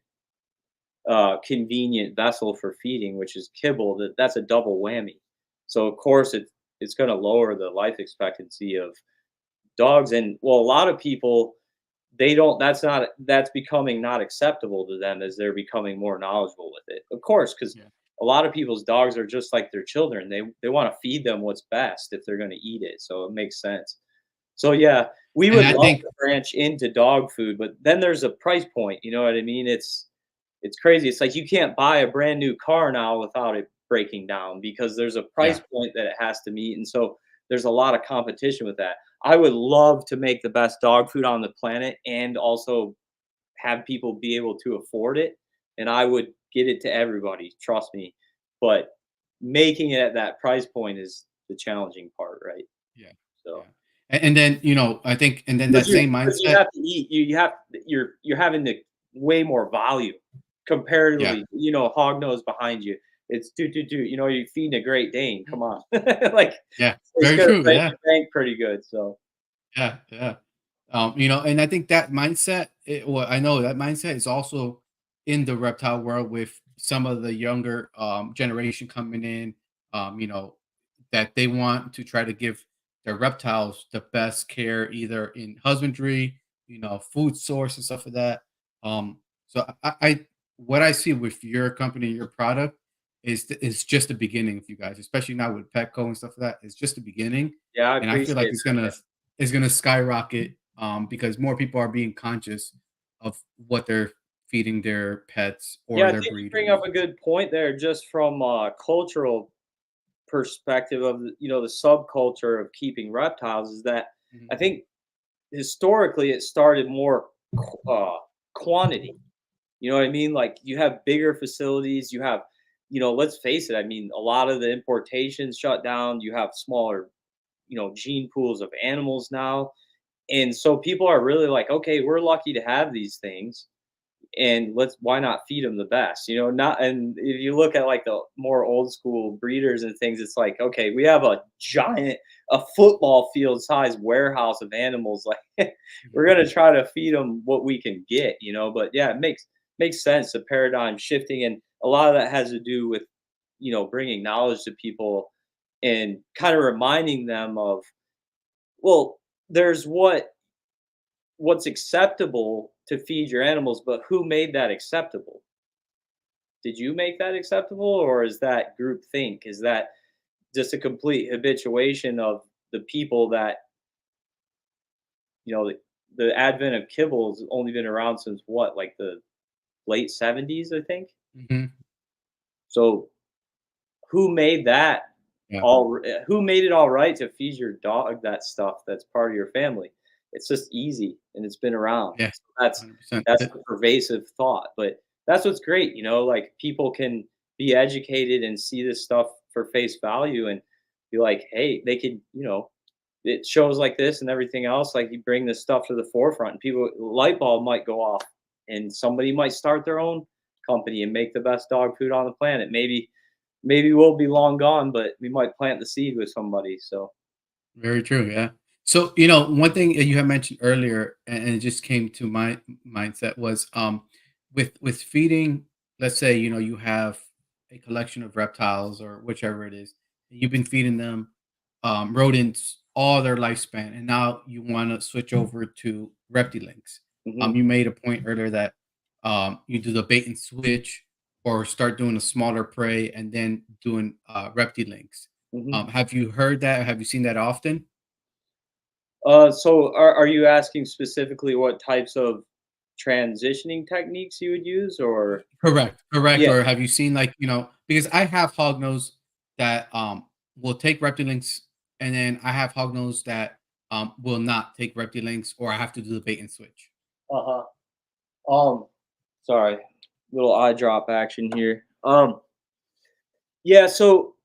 convenient vessel for feeding, which is kibble, that's a double whammy. So, of course, it's going to lower the life expectancy of dogs. And well, a lot of people, they don't that's becoming not acceptable to them as they're becoming more knowledgeable with it, of course, because Yeah. a lot of people's dogs are just like their children. They want to feed them what's best if they're going to eat it, so it makes sense. So yeah, we And would I love think to branch into dog food, but then there's a price point, you know what I mean? It's crazy. It's like you can't buy a brand new car now without it breaking down because there's a price yeah. point that it has to meet, and so there's a lot of competition with that. I would love to make the best dog food on the planet and also have people be able to afford it, and I would get it to everybody, trust me. But making it at that price point is the challenging part, right? Yeah. So Yeah. And then, I think and then that same because you mindset. have to eat, you have you're having to way more volume Yeah. comparatively. Hognose behind you. It's do. You're feeding a Great Dane. Mhm. Come on, like Yeah. it's Very gonna true. break Yeah. the bank pretty good. So Yeah. Yeah. And I think that mindset, well, I know that mindset is also in the reptile world with some of the younger generation coming in, that they want to try to give their reptiles the best care, either in husbandry, food source and stuff like that. So what I see with your company, your product is just the beginning of you guys, especially now with Petco and stuff like that. It's just the beginning, yeah, I and I feel like appreciate it's that, gonna man. is gonna skyrocket because more people are being conscious of what they're feeding their pets Yeah, or I their think you bring up breeders. a good point there, just from a cultural perspective of the subculture of keeping reptiles. Is that Mhm. I think historically it started more quantity. You know what I mean? Like you have bigger facilities, you have, let's face it, I mean, a lot of the importations shut down, you have smaller, gene pools of animals now. And so people are really like, okay, we're lucky to have these things and why not feed them the best, not. And if you look at like the more old school breeders and things, it's like, okay, we have a football field size warehouse of animals, like we're Mhm. going to try to feed them what we can get, but yeah, it makes sense, the paradigm shifting. And a lot of that has to do with bringing knowledge to people and kind of reminding them of, well, there's what's acceptable to feed your animals, but who made that acceptable? Did you make that acceptable, or is that group think? Is that just a complete habituation of the people that, the advent of kibble has only been around since what, like the late 70s, I think? Mhm. So who made that Yeah. who made it all right to feed your dog that stuff that's part of your family? It's just easy and it's been around. Yeah. So $100. that's the pervasive thought. But that's what's great, like people can be educated and see this stuff for face value and be like, hey, they could, it shows like this and everything else, like you bring this stuff to the forefront and people light bulb might go off and somebody might start their own company and make the best dog food on the planet. Maybe we'll be long gone, but we might plant the seed with somebody. So Very true. Yeah. So, one thing that you had mentioned earlier, and it just came to my mindset was with feeding, let's say, you have a collection of reptiles or whichever it is, and you've been feeding them. rodents all their lifespan, and now you want to switch over to Reptilinks. Hmm. You made a point earlier that you do the bait and switch, or start doing a smaller prey and then doing Reptilinks. Hmm. Have you heard that? Have you seen that often? So are you asking specifically what types of transitioning techniques you would use, or? Correct, correct. Yeah. Or have you seen, like, because I have hognose that will take Reptilinks, and then I have hognose that will not take Reptilinks, or I have to do the bait and switch. Uh-huh. Um, Sorry, little eye drop action here. Yeah, so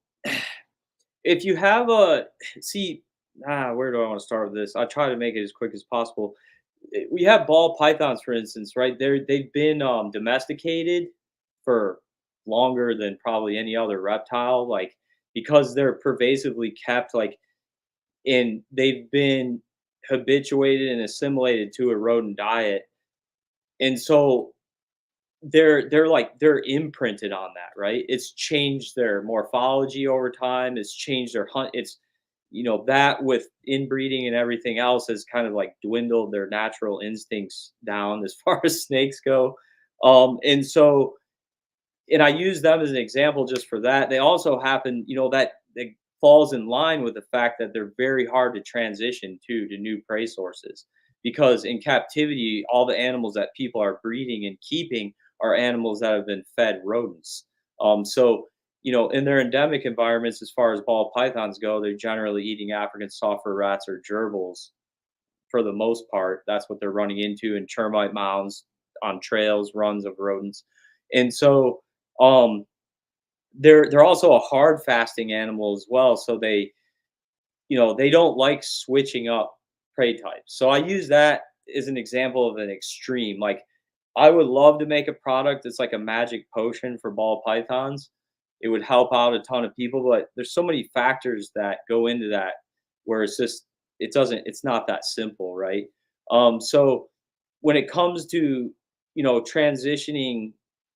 if you have a see, where do I want to start with this? I try to make it as quick as possible. We have ball pythons, for instance, right? They've been domesticated for longer than probably any other reptile, like because they're pervasively kept, like they've been habituated and assimilated to a rodent diet, and so they're imprinted on that, right? It's changed their morphology over time. It's changed their hunt. It's that with inbreeding and everything else has kind of like dwindled their natural instincts down as far as snakes go. And so and I use them as an example just for that. They also happen, that falls in line with the fact that they're very hard to transition to new prey sources, because in captivity, all the animals that people are breeding and keeping are animals that have been fed rodents. So in their endemic environments, as far as ball pythons go, they're generally eating African software rats or gerbils for the most part. That's what they're running into in termite mounds, on trails, runs of rodents. And so um, they're also a hard fasting animal as well. So they don't like switching up prey types. So I use that as an example of an extreme. Like I would love to make a product that's like a magic potion for ball pythons. It would help out a ton of people, but there's so many factors that go into that where it's not that simple, right? So when it comes to transitioning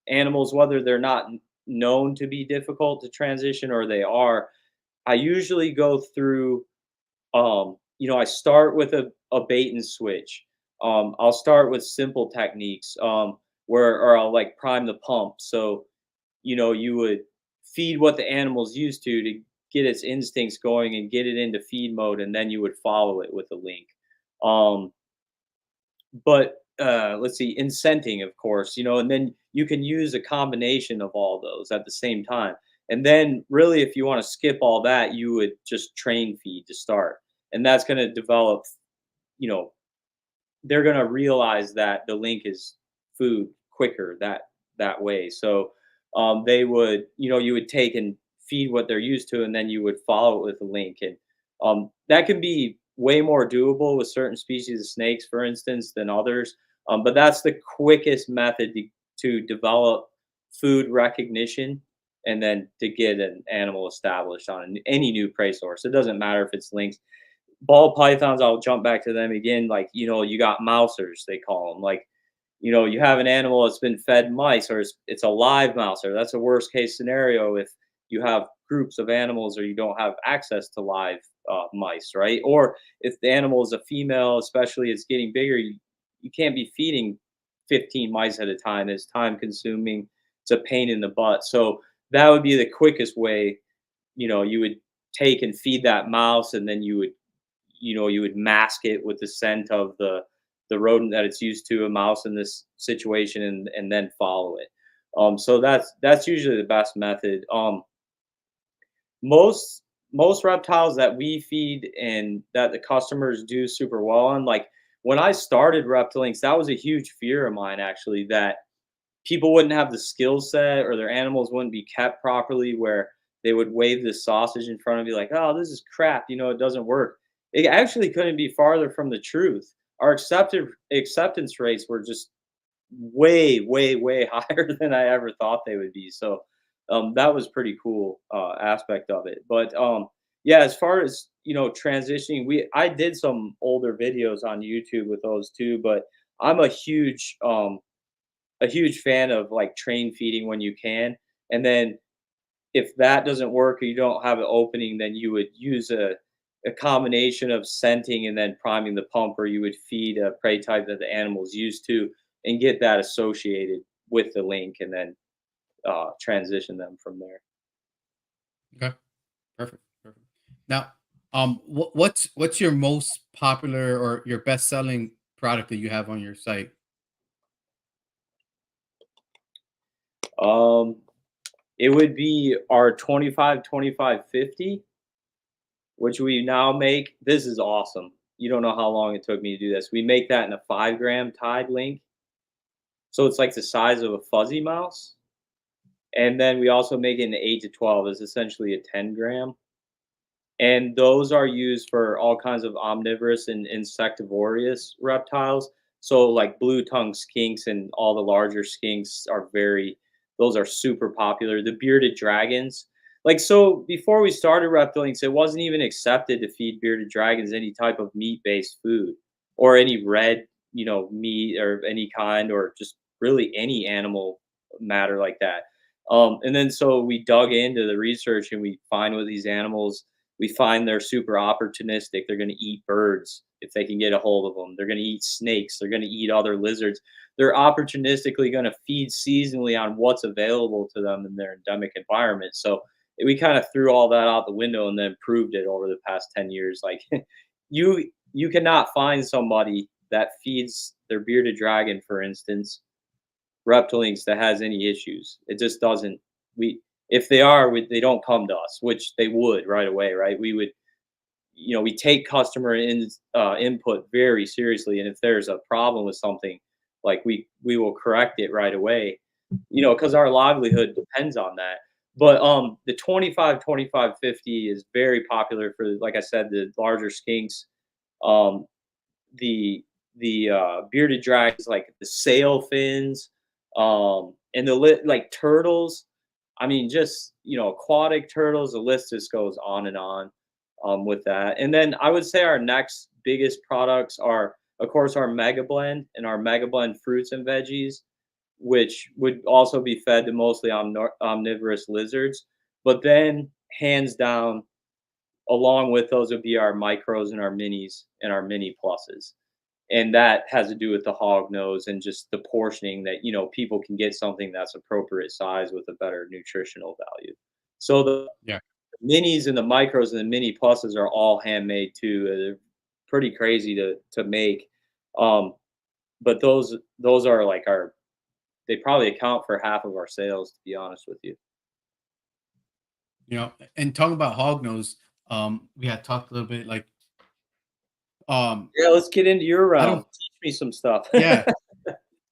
animals, whether they're not known to be difficult to transition or they are, I usually go through I start with a bait and switch. I'll start with simple techniques, or I'll like prime the pump. So you would feed what the animal's used to get its instincts going and get it into feed mode, and then you would follow it with a link. um, but let's see, incenting, of course, and then you can use a combination of all those at the same time. And then, really, if you want to skip all that, you would just train feed to start, and that's going to develop. You know, they're going to realize that the link is food quicker that way. So they would, you would take and feed what they're used to, and then you would follow it with a link, and that can be way more doable with certain species of snakes, for instance, than others. But that's the quickest method to develop food recognition, and then to get an animal established on any new prey source. It doesn't matter if it's lynx. Ball pythons, I'll jump back to them again. Like, you got mousers, they call them. Like, you have an animal that's been fed mice, or it's a live mouser. That's a worst case scenario if you have groups of animals or you don't have access to live mice, right? Or if the animal is a female, especially, it's getting bigger, you can't be feeding 15 mice at a time. It's time consuming. It's a pain in the butt. So that would be the quickest way. You would take and feed that mouse, and then you would mask it with the scent of the rodent that it's used to, a mouse in this situation, and then follow it. So that's usually the best method. Most reptiles that we feed and that the customers do super well on, like when I started Reptilinks, that was a huge fear of mine, actually, that people wouldn't have the skill set or their animals wouldn't be kept properly, where they would wave this sausage in front of you like, oh, this is crap, it doesn't work. It actually couldn't be farther from the truth. Our acceptance rates were just way, way, way higher than I ever thought they would be. So that was pretty cool aspect of it. But yeah, as far as transitioning, I did some older videos on YouTube with those too. But I'm a huge fan of like train feeding when you can. And then if that doesn't work or you don't have an opening, then you would use a combination of scenting and then priming the pump where you would feed a prey type that the animal's used to and get that associated with the link and then transition them from there. Okay. Perfect. Perfect. Now, what's your most popular or your best selling product that you have on your site? Um, it would be our 25, 25, 50, which we now make. This is awesome. You don't know how long it took me to do this. We make that in a 5 gram Tide link. So it's like the size of a fuzzy mouse. And then we also make it in 8 to 12. It's essentially a 10 gram. And those are used for all kinds of omnivorous and insectivorous reptiles. So like blue tongue skinks and all the larger skinks are those are super popular. The bearded dragons, like, so before we started Reptilinks, it wasn't even accepted to feed bearded dragons any type of meat-based food or any red, meat or any kind, or just really any animal matter like that. And then so we dug into the research and we find with these animals, we find they're super opportunistic. They're going to eat birds if they can get a hold of them. They're going to eat snakes. They're going to eat other lizards. They're opportunistically going to feed seasonally on what's available to them in their endemic environment. So we kind of threw all that out the window and then proved it over the past 10 years. Like you cannot find somebody that feeds their bearded dragon, for instance, Reptilinks, that has any issues. It just doesn't. We If they are, they don't come to us, which they would right away, right? We would, we take customer input very seriously, and if there's a problem with something, like we will correct it right away, because our livelihood depends on that. But the 25, 25, 50 is very popular for, like I said, the larger skinks. Um, the bearded dragons, like the sailfins, and like turtles. I mean, just aquatic turtles. The list just goes on and on with that. And then I would say our next biggest products are, of course, our Mega Blend and our Mega Blend fruits and veggies, which would also be fed to mostly omnivorous lizards. But then, hands down, along with those would be our micros and our minis and our mini pluses, and that has to do with the hog nose and just the portioning that people can get something that's appropriate size with a better nutritional value. So the Yeah. minis and the micros and the mini pluses are all handmade too. They're pretty crazy to make, um, but those are like they probably account for half of our sales, to be honest with you. And talking about hognose, we had talked a little bit like, um, Yeah, let's get into your I realm. don't, Teach me some stuff. yeah.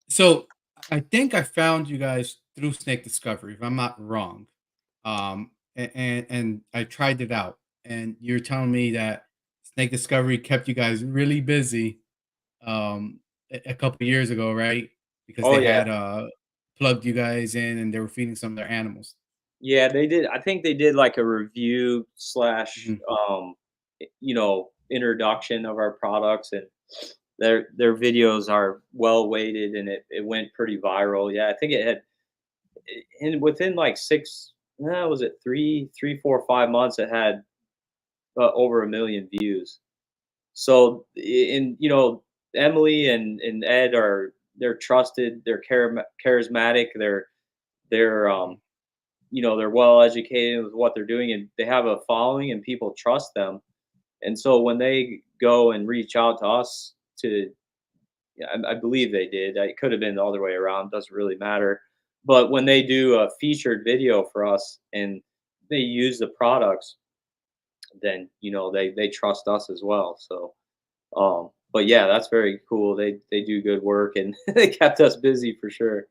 So I think I found you guys through Snake Discovery, if I'm not wrong. And I tried it out, and you're telling me that Snake Discovery kept you guys really busy, a couple years ago, right? Because Oh they yeah. had plugged you guys in, and they were feeding some of their animals. Yeah, they did. I think they did like a review slash, Mhm. introduction of our products, and their videos are well weighted, and it went pretty viral. Yeah, I think it had, and within like was it 3, 3, 4, 5 months, it had over 1 million views. So, Emily and Ed they're trusted, they're charismatic, they're they're well educated with what they're doing, and they have a following and people trust them. And so when they go and reach out to us to, yeah, I believe they did. It could have been the other way around, doesn't really matter. But when they do a featured video for us and they use the products, then they trust us as well. So but yeah, that's very cool. They do good work, and they kept us busy for sure.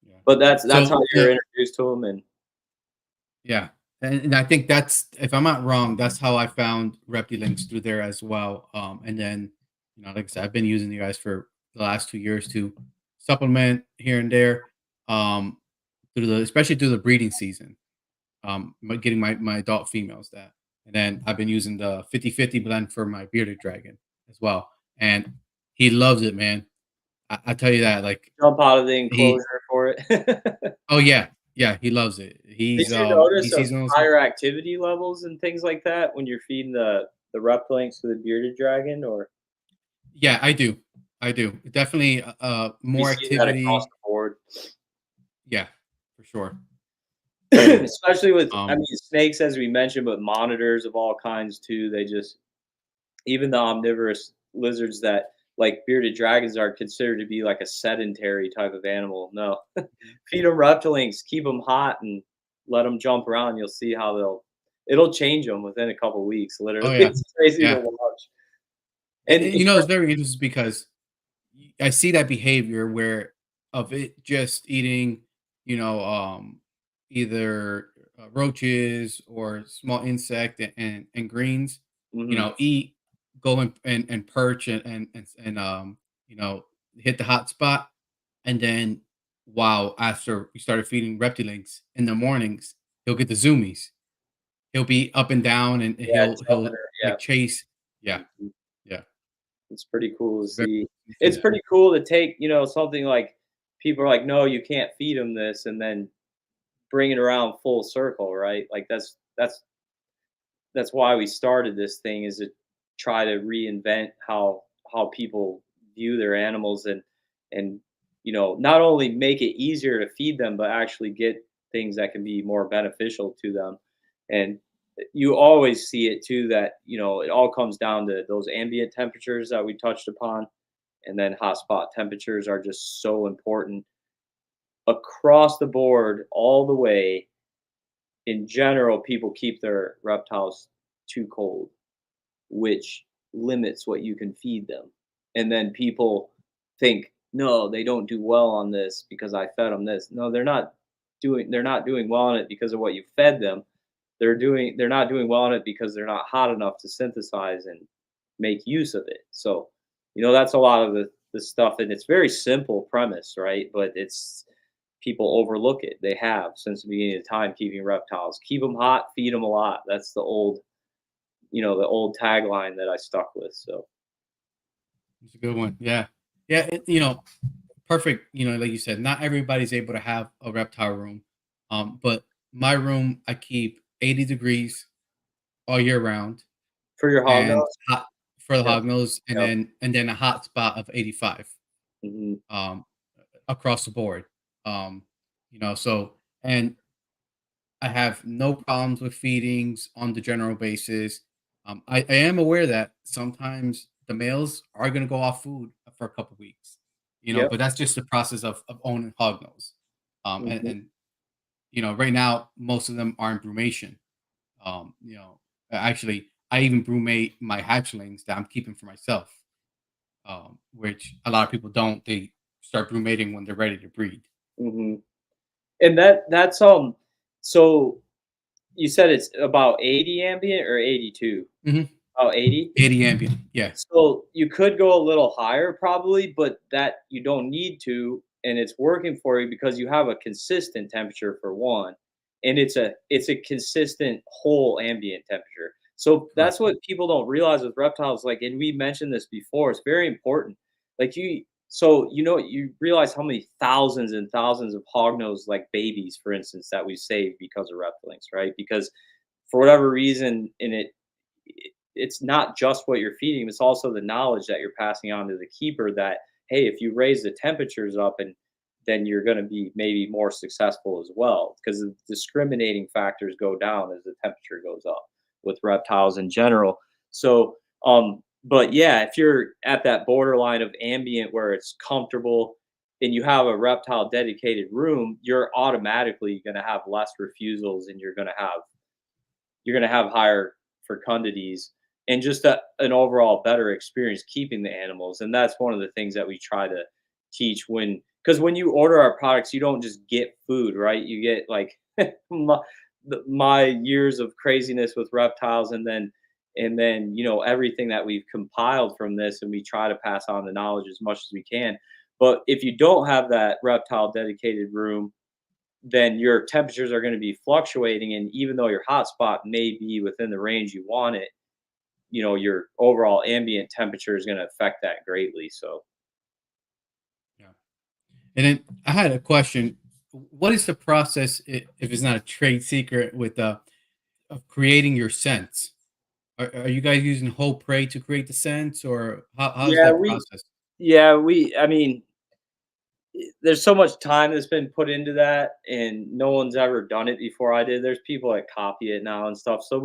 Yeah. But that's how So you're introduced to them. And yeah, and I think that's, if I'm not wrong, that's how I found Reptilinks, through there as well. And then, like I said, I've been using you guys for the last 2 years to supplement here and there, um, through the especially through the breeding season. Getting my adult females that, and then I've been using the 50-50 blend for my bearded dragon as well, and he loves it, man. I tell you that, like jump out of the he enclosure for it. oh, yeah. Yeah, he loves it. Did you He notice sees those. higher activity levels and things like that when you're feeding the Reptilinks to the bearded dragon, or Yeah, I do. I do. Definitely, you more see that across activity. the board? Yeah, for sure. Especially with, I Um, mean, snakes, as we mentioned, but monitors of all kinds too. They just, even the omnivorous lizards that like bearded dragons are considered to be like a sedentary type of animal. No, feed them Reptilinks, keep them hot, and let them jump around. You'll see how it'll change them within a couple weeks. oh, Literally, yeah. it's crazy to Yeah. watch. And And, it's very interesting because I see that behavior where of it just eating, you know, either roaches or small insect and greens, mhm, eat, go and perch and you know, hit the hot spot. And then, wow, after we started feeding Reptilinks in the mornings, he'll get the zoomies. He'll be up and down and yeah, he'll jumping her, yeah. like chase. Yeah. Mhm. Yeah. It's pretty cool to It's very see. cool to see It's that. pretty cool to take, something like people are like, "No, you can't feed them this," and then bring it around full circle, right? Like that's why we started this thing, is to try to reinvent how people view their animals, and not only make it easier to feed them, but actually get things that can be more beneficial to them. And you always see it too, that it all comes down to those ambient temperatures that we touched upon, and then hotspot temperatures are just so important across the board, all the way. In general, people keep their reptiles too cold, which limits what you can feed them. And then people think, no, they don't do well on this because I fed them this. No, they're not doing well on it because of what you fed them. They're not doing well on it because they're not hot enough to synthesize and make use of it. So, that's a lot of the stuff, and it's very simple premise, right? But it's people overlook it. They have since the beginning of time, keeping reptiles. Keep them hot, feed them a lot. That's the old tagline that I stuck with. So It's a good one. Yeah. Yeah. Perfect. Like you said, not everybody's able to have a reptile room. But my room, I keep 80 degrees all year round for your hog and nose, hot for the yep, hog nose yep. and then a hot spot of 85 Hmm. um across the board. Um, so and I have no problems with feedings on the general basis. I am aware that sometimes the males are going to go off food for a couple weeks, Yep. but that's just the process of owning hognose. And, Hmm. and right now most of them are in brumation. Actually, I even brumate my hatchlings that I'm keeping for myself, which a lot of people don't. They start brumating when they're ready to breed. Hmm. And that's. So you said it's about 80 ambient or 82? Hmm. Oh, 80. 80 ambient, yeah. So you could go a little higher probably, but that you don't need to, and it's working for you because you have a consistent temperature for one, and it's a consistent whole ambient temperature. So Correct. that's what people don't realize with reptiles, like, and we mentioned this before, it's very important. Like you realize how many thousands and thousands of hognose like babies, for instance, that we saved because of reptilinks, right? Because for whatever reason, it's not just what you're feeding them, it's also the knowledge that you're passing on to the keeper that, hey, if you raise the temperatures up, and then you're going to be maybe more successful as well, because the discriminating factors go down as the temperature goes up with reptiles in general. So but yeah, if you're at that borderline of ambient where it's comfortable and you have a reptile dedicated room, you're automatically going to have less refusals, and you're going to have higher fecundities, and just an overall better experience keeping the animals. And that's one of the things that we try to teach, because when you order our products, you don't just get food, right? You get like my years of craziness with reptiles, and then everything that we've compiled from this, and we try to pass on the knowledge as much as we can. But if you don't have that reptile dedicated room, then your temperatures are going to be fluctuating. And even though your hotspot may be within the range you want it, your overall ambient temperature is going to affect that greatly. So, Yeah. And then I had a question. what is the process, if it's not a trade secret, with of creating your scents? Are you guys using whole prey to create the scents, or how's Yeah, that we process? yeah, we I mean, there's so much time that's been put into that, and no one's ever done it before I did. There's people that copy it now and stuff. So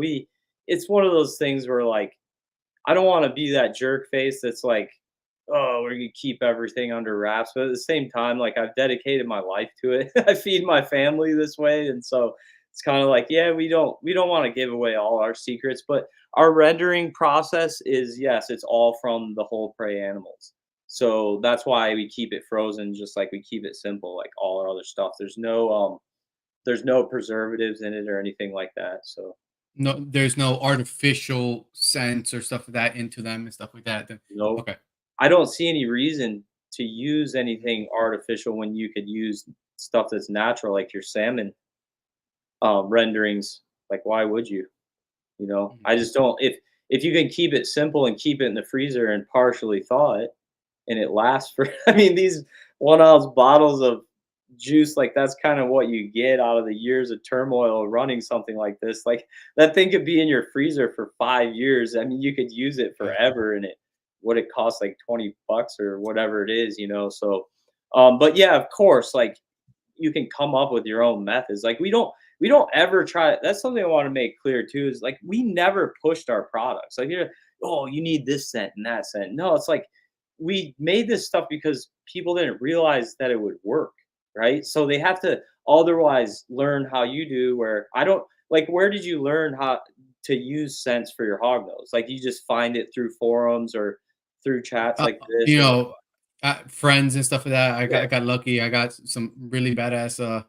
it's one of those things where like I don't want to be that jerk face that's like, oh, we're gonna keep everything under wraps. But at the same time, like I've dedicated my life to it. I feed my family this way, and so it's kind of like, yeah, we don't want to give away all our secrets, but our rendering process is yes, it's all from the whole prey animals. So that's why we keep it frozen, just like we keep it simple, like all our other stuff. There's no preservatives in it or anything like that. So No, there's no artificial scents or stuff like that into them and stuff like that. no, Okay. I don't see any reason to use anything artificial when you could use stuff that's natural, like your salmon renderings. Like, why would you? You know, Mhm. I just don't. If you can keep it simple and keep it in the freezer and partially thaw it, and it lasts for. I mean, these 1 ounce bottles of juice, like that's kind of what you get out of the years of turmoil running something like this. Like that thing could be in your freezer for 5 years. I mean, you could use it Yeah. forever, and it would it cost like $20 or whatever it is, you know. So, but yeah, of course, like you can come up with your own methods. Like we don't ever try. That's something I want to make clear too. Is like we never pushed our products. Like you're, oh, you need this scent and that scent. No, it's like we made this stuff because people didn't realize that it would work, right? So they have to otherwise learn how you do. Where I don't like. Where did you learn how to use scents for your hog nose? Like you just find it through forums or through chats like this You or what? know, friends and stuff like that. Yeah. I got lucky. I got some really badass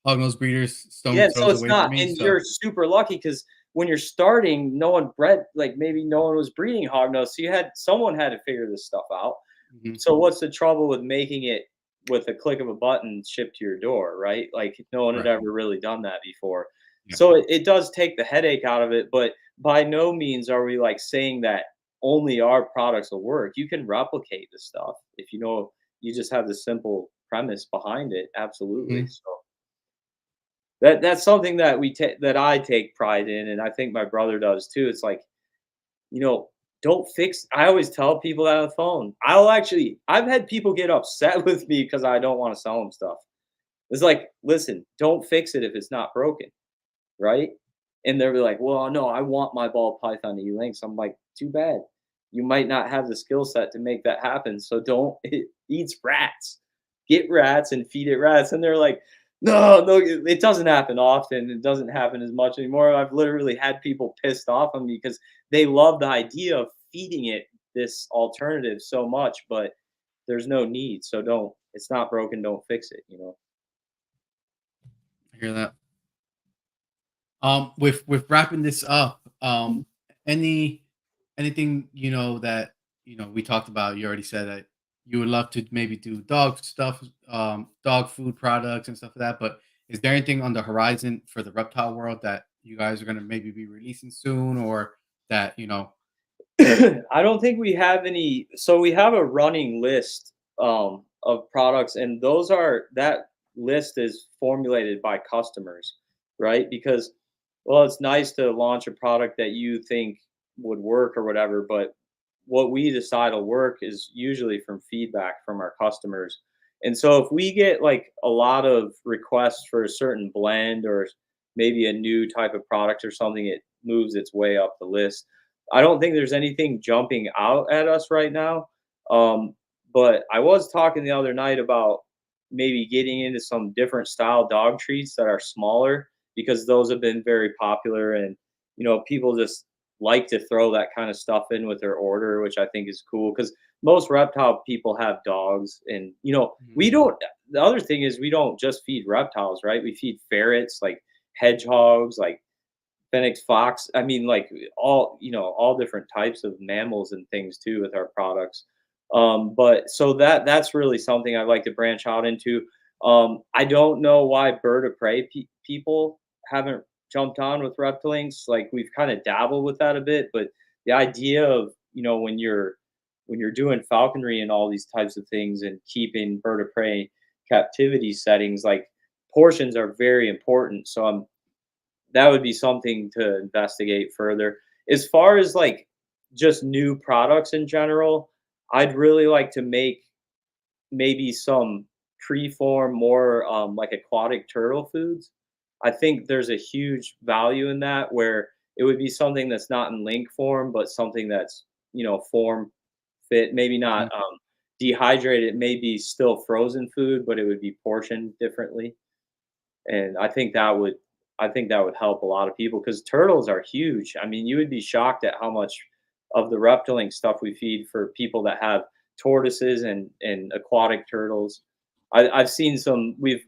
hognose breeders Yeah, stone so throws it's away from not me. and So you're super lucky because when you're starting, no one bred like, maybe no one was breeding hognose, so someone had to figure this stuff out. mhm, So what's the trouble with making it with a click of a button shipped to your door, right? Like, no one had right, ever really done that before. yeah. So it does take the headache out of it, but by no means are we, like, saying that only our products will work. You can replicate this stuff if you just have the simple premise behind it, absolutely, Mhm. so that's something that that I take pride in, and I think my brother does too. It's like, you know, don't fix. I always tell people that on the phone. I've had people get upset with me because I don't want to sell them stuff. It's like, listen, don't fix it if it's not broken, right? And they're like, well, no, I want my ball python to E-Lynx. I'm like, too bad. You might not have the skill set to make that happen. So don't, it eats rats. Get rats and feed it rats. And they're like, no, no, it doesn't happen often. It doesn't happen as much anymore. I've literally had people pissed off on me because they love the idea of feeding it this alternative so much, but there's no need. So don't, it's not broken, don't fix it, you know? I hear that. With wrapping this up, any anything that we talked about. You already said that you would love to maybe do dog stuff, dog food products and stuff like that. But is there anything on the horizon for the reptile world that you guys are going to maybe be releasing soon, or that I don't think we have any. So we have a running list of products, and that list is formulated by customers, right? Because, well, it's nice to launch a product that you think would work or whatever, but what we decide will work is usually from feedback from our customers. And so if we get like a lot of requests for a certain blend or maybe a new type of product or something, it moves its way up the list. I don't think there's anything jumping out at us right now. Um, but I was talking the other night about maybe getting into some different style dog treats that are smaller because those have been very popular and people just like to throw that kind of stuff in with their order, which I think is cool because most reptile people have dogs and Mhm. we don't the other thing is we don't just feed reptiles, right? We feed ferrets, like hedgehogs, like Phoenix fox. I mean, like all different types of mammals and things too with our products. But so that's really something I'd like to branch out into. I don't know why bird of prey people haven't jumped on with Reptilinks. Like we've kind of dabbled with that a bit, but the idea of when you're doing falconry and all these types of things and keeping bird of prey captivity settings, like portions are very important. So that would be something to investigate further. As far as like just new products in general, I'd really like to make maybe some pre-form, more like aquatic turtle foods. I think there's a huge value in that where it would be something that's not in link form, but something that's, form fit, maybe not Mhm. dehydrated, it may be still frozen food, but it would be portioned differently. And I think that would help a lot of people because turtles are huge. I mean, you would be shocked at how much of the Reptilink stuff we feed for people that have tortoises and aquatic turtles. I've seen some. We've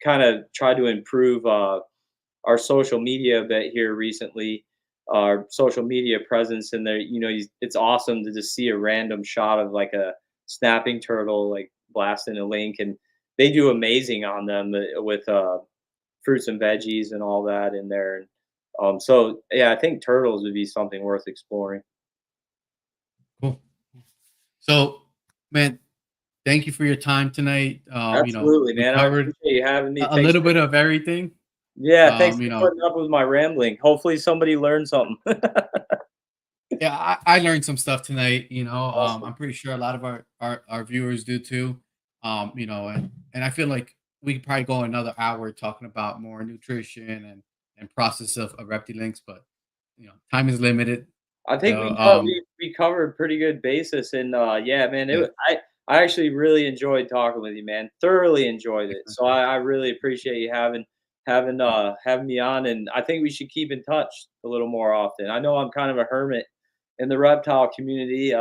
kind of tried to improve our social media a bit here recently, our social media presence, and there, it's awesome to just see a random shot of like a snapping turtle like blasting a link, and they do amazing on them with fruits and veggies and all that in there. And so yeah, I think turtles would be something worth exploring. Cool. So, man, thank you for your time tonight. Absolutely, We man. I covered appreciate you having me. a Thanks little for bit of everything. Yeah, thanks Um, you for know, putting up with my rambling. Hopefully somebody learned something. yeah, I learned some stuff tonight. Awesome. I'm pretty sure a lot of our viewers do too. And I feel like we could probably go another hour talking about more nutrition and process of Reptilinks, but time is limited. I think So we covered pretty good basis, and yeah, man, yeah, I actually really enjoyed talking with you, man. Thoroughly enjoyed it. excellent. So I really appreciate you having me on, and I think we should keep in touch a little more often. I know I'm kind of a hermit in the reptile community,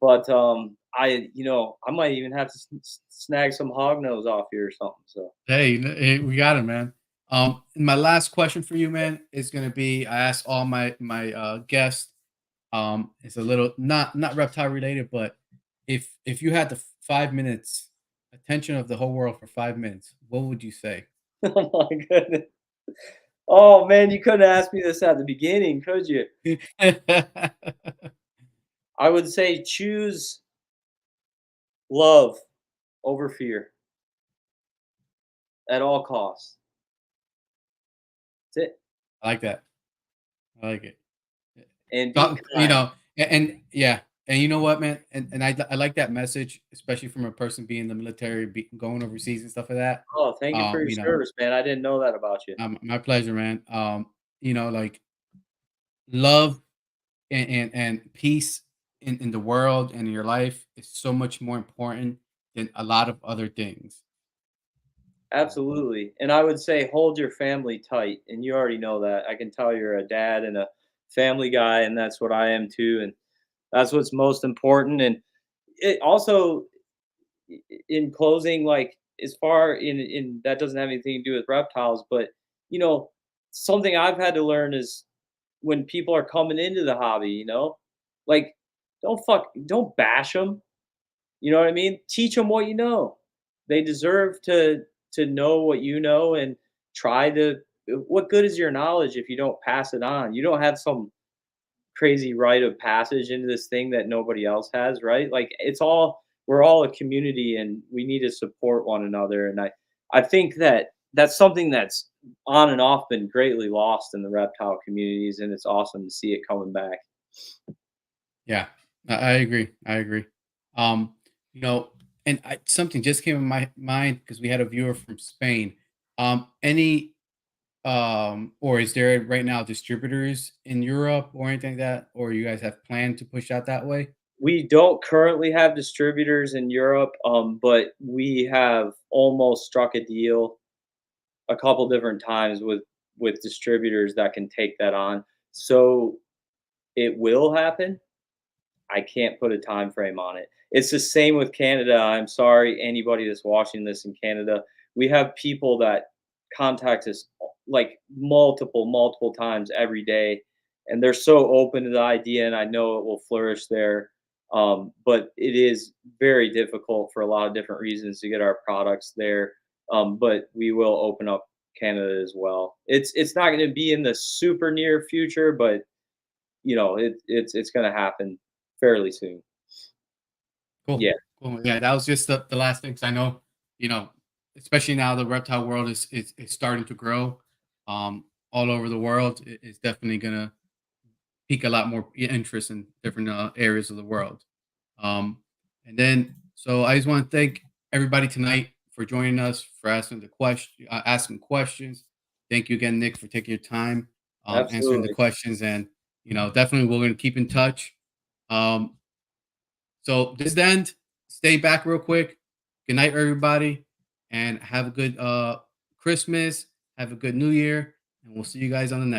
but I might even have to snag some hognose off here or something. So Hey, we got it, man. And my last question for you, man, is gonna be: I ask all my guests. It's a little not reptile related, but if you had the 5 minutes attention of the whole world for 5 minutes, what would you say? oh my goodness. Oh man, you couldn't ask me this at the beginning, could you? I would say choose love over fear at all costs. That's it. I like that. I like it. And be Talk, kind. and yeah, and you know what, man, and I like that message, especially from a person being in the military, going overseas and stuff like that. Oh, thank you for your You know, service, man. I didn't know that about you. my pleasure, man. Like love and peace in the world and in your life is so much more important than a lot of other things. Absolutely. And I would say hold your family tight. And you already know that. I can tell you're a dad and a family guy, and that's what I am too. And that's what's most important. And it also, in closing, like as far in that doesn't have anything to do with reptiles, but you know, something I've had to learn is when people are coming into the hobby, like don't bash them. You know what I mean? Teach them what you know. They deserve to know what you know and try to. What good is your knowledge if you don't pass it on? You don't have some crazy rite of passage into this thing that nobody else has, right? Like we're all a community and we need to support one another. And I think that that's something that's on and off been greatly lost in the reptile communities, and it's awesome to see it coming back. Yeah, I agree. I agree. Um, you know, and something just came in my mind because we had a viewer from Spain. Any or is there right now distributors in Europe or anything like that, or you guys have planned to push out that way? We don't currently have distributors in Europe, but we have almost struck a deal a couple different times with distributors that can take that on. So it will happen. I can't put a time frame on it. It's the same with Canada. I'm sorry, anybody that's watching this in Canada. We have people that contact us like multiple times every day, and they're so open to the idea, and I know it will flourish there. But it is very difficult for a lot of different reasons to get our products there. But we will open up Canada as well. It's not going to be in the super near future, but it's going to happen fairly soon. Cool. Yeah, Cool. Yeah, that was just the last thing 'cause I know, you know, especially now the reptile world is starting to grow all over the world. It's definitely gonna pique a lot more interest in different areas of the world. Um, and then, so I just want to thank everybody tonight for joining us, for asking questions. Thank you again, Nick, for taking your time, answering the Absolutely. questions, and definitely we're going to keep in touch. Um, so this is the end. Stay back real quick. Good night, everybody, and have a good Christmas. Have a good New Year, and we'll see you guys on the next.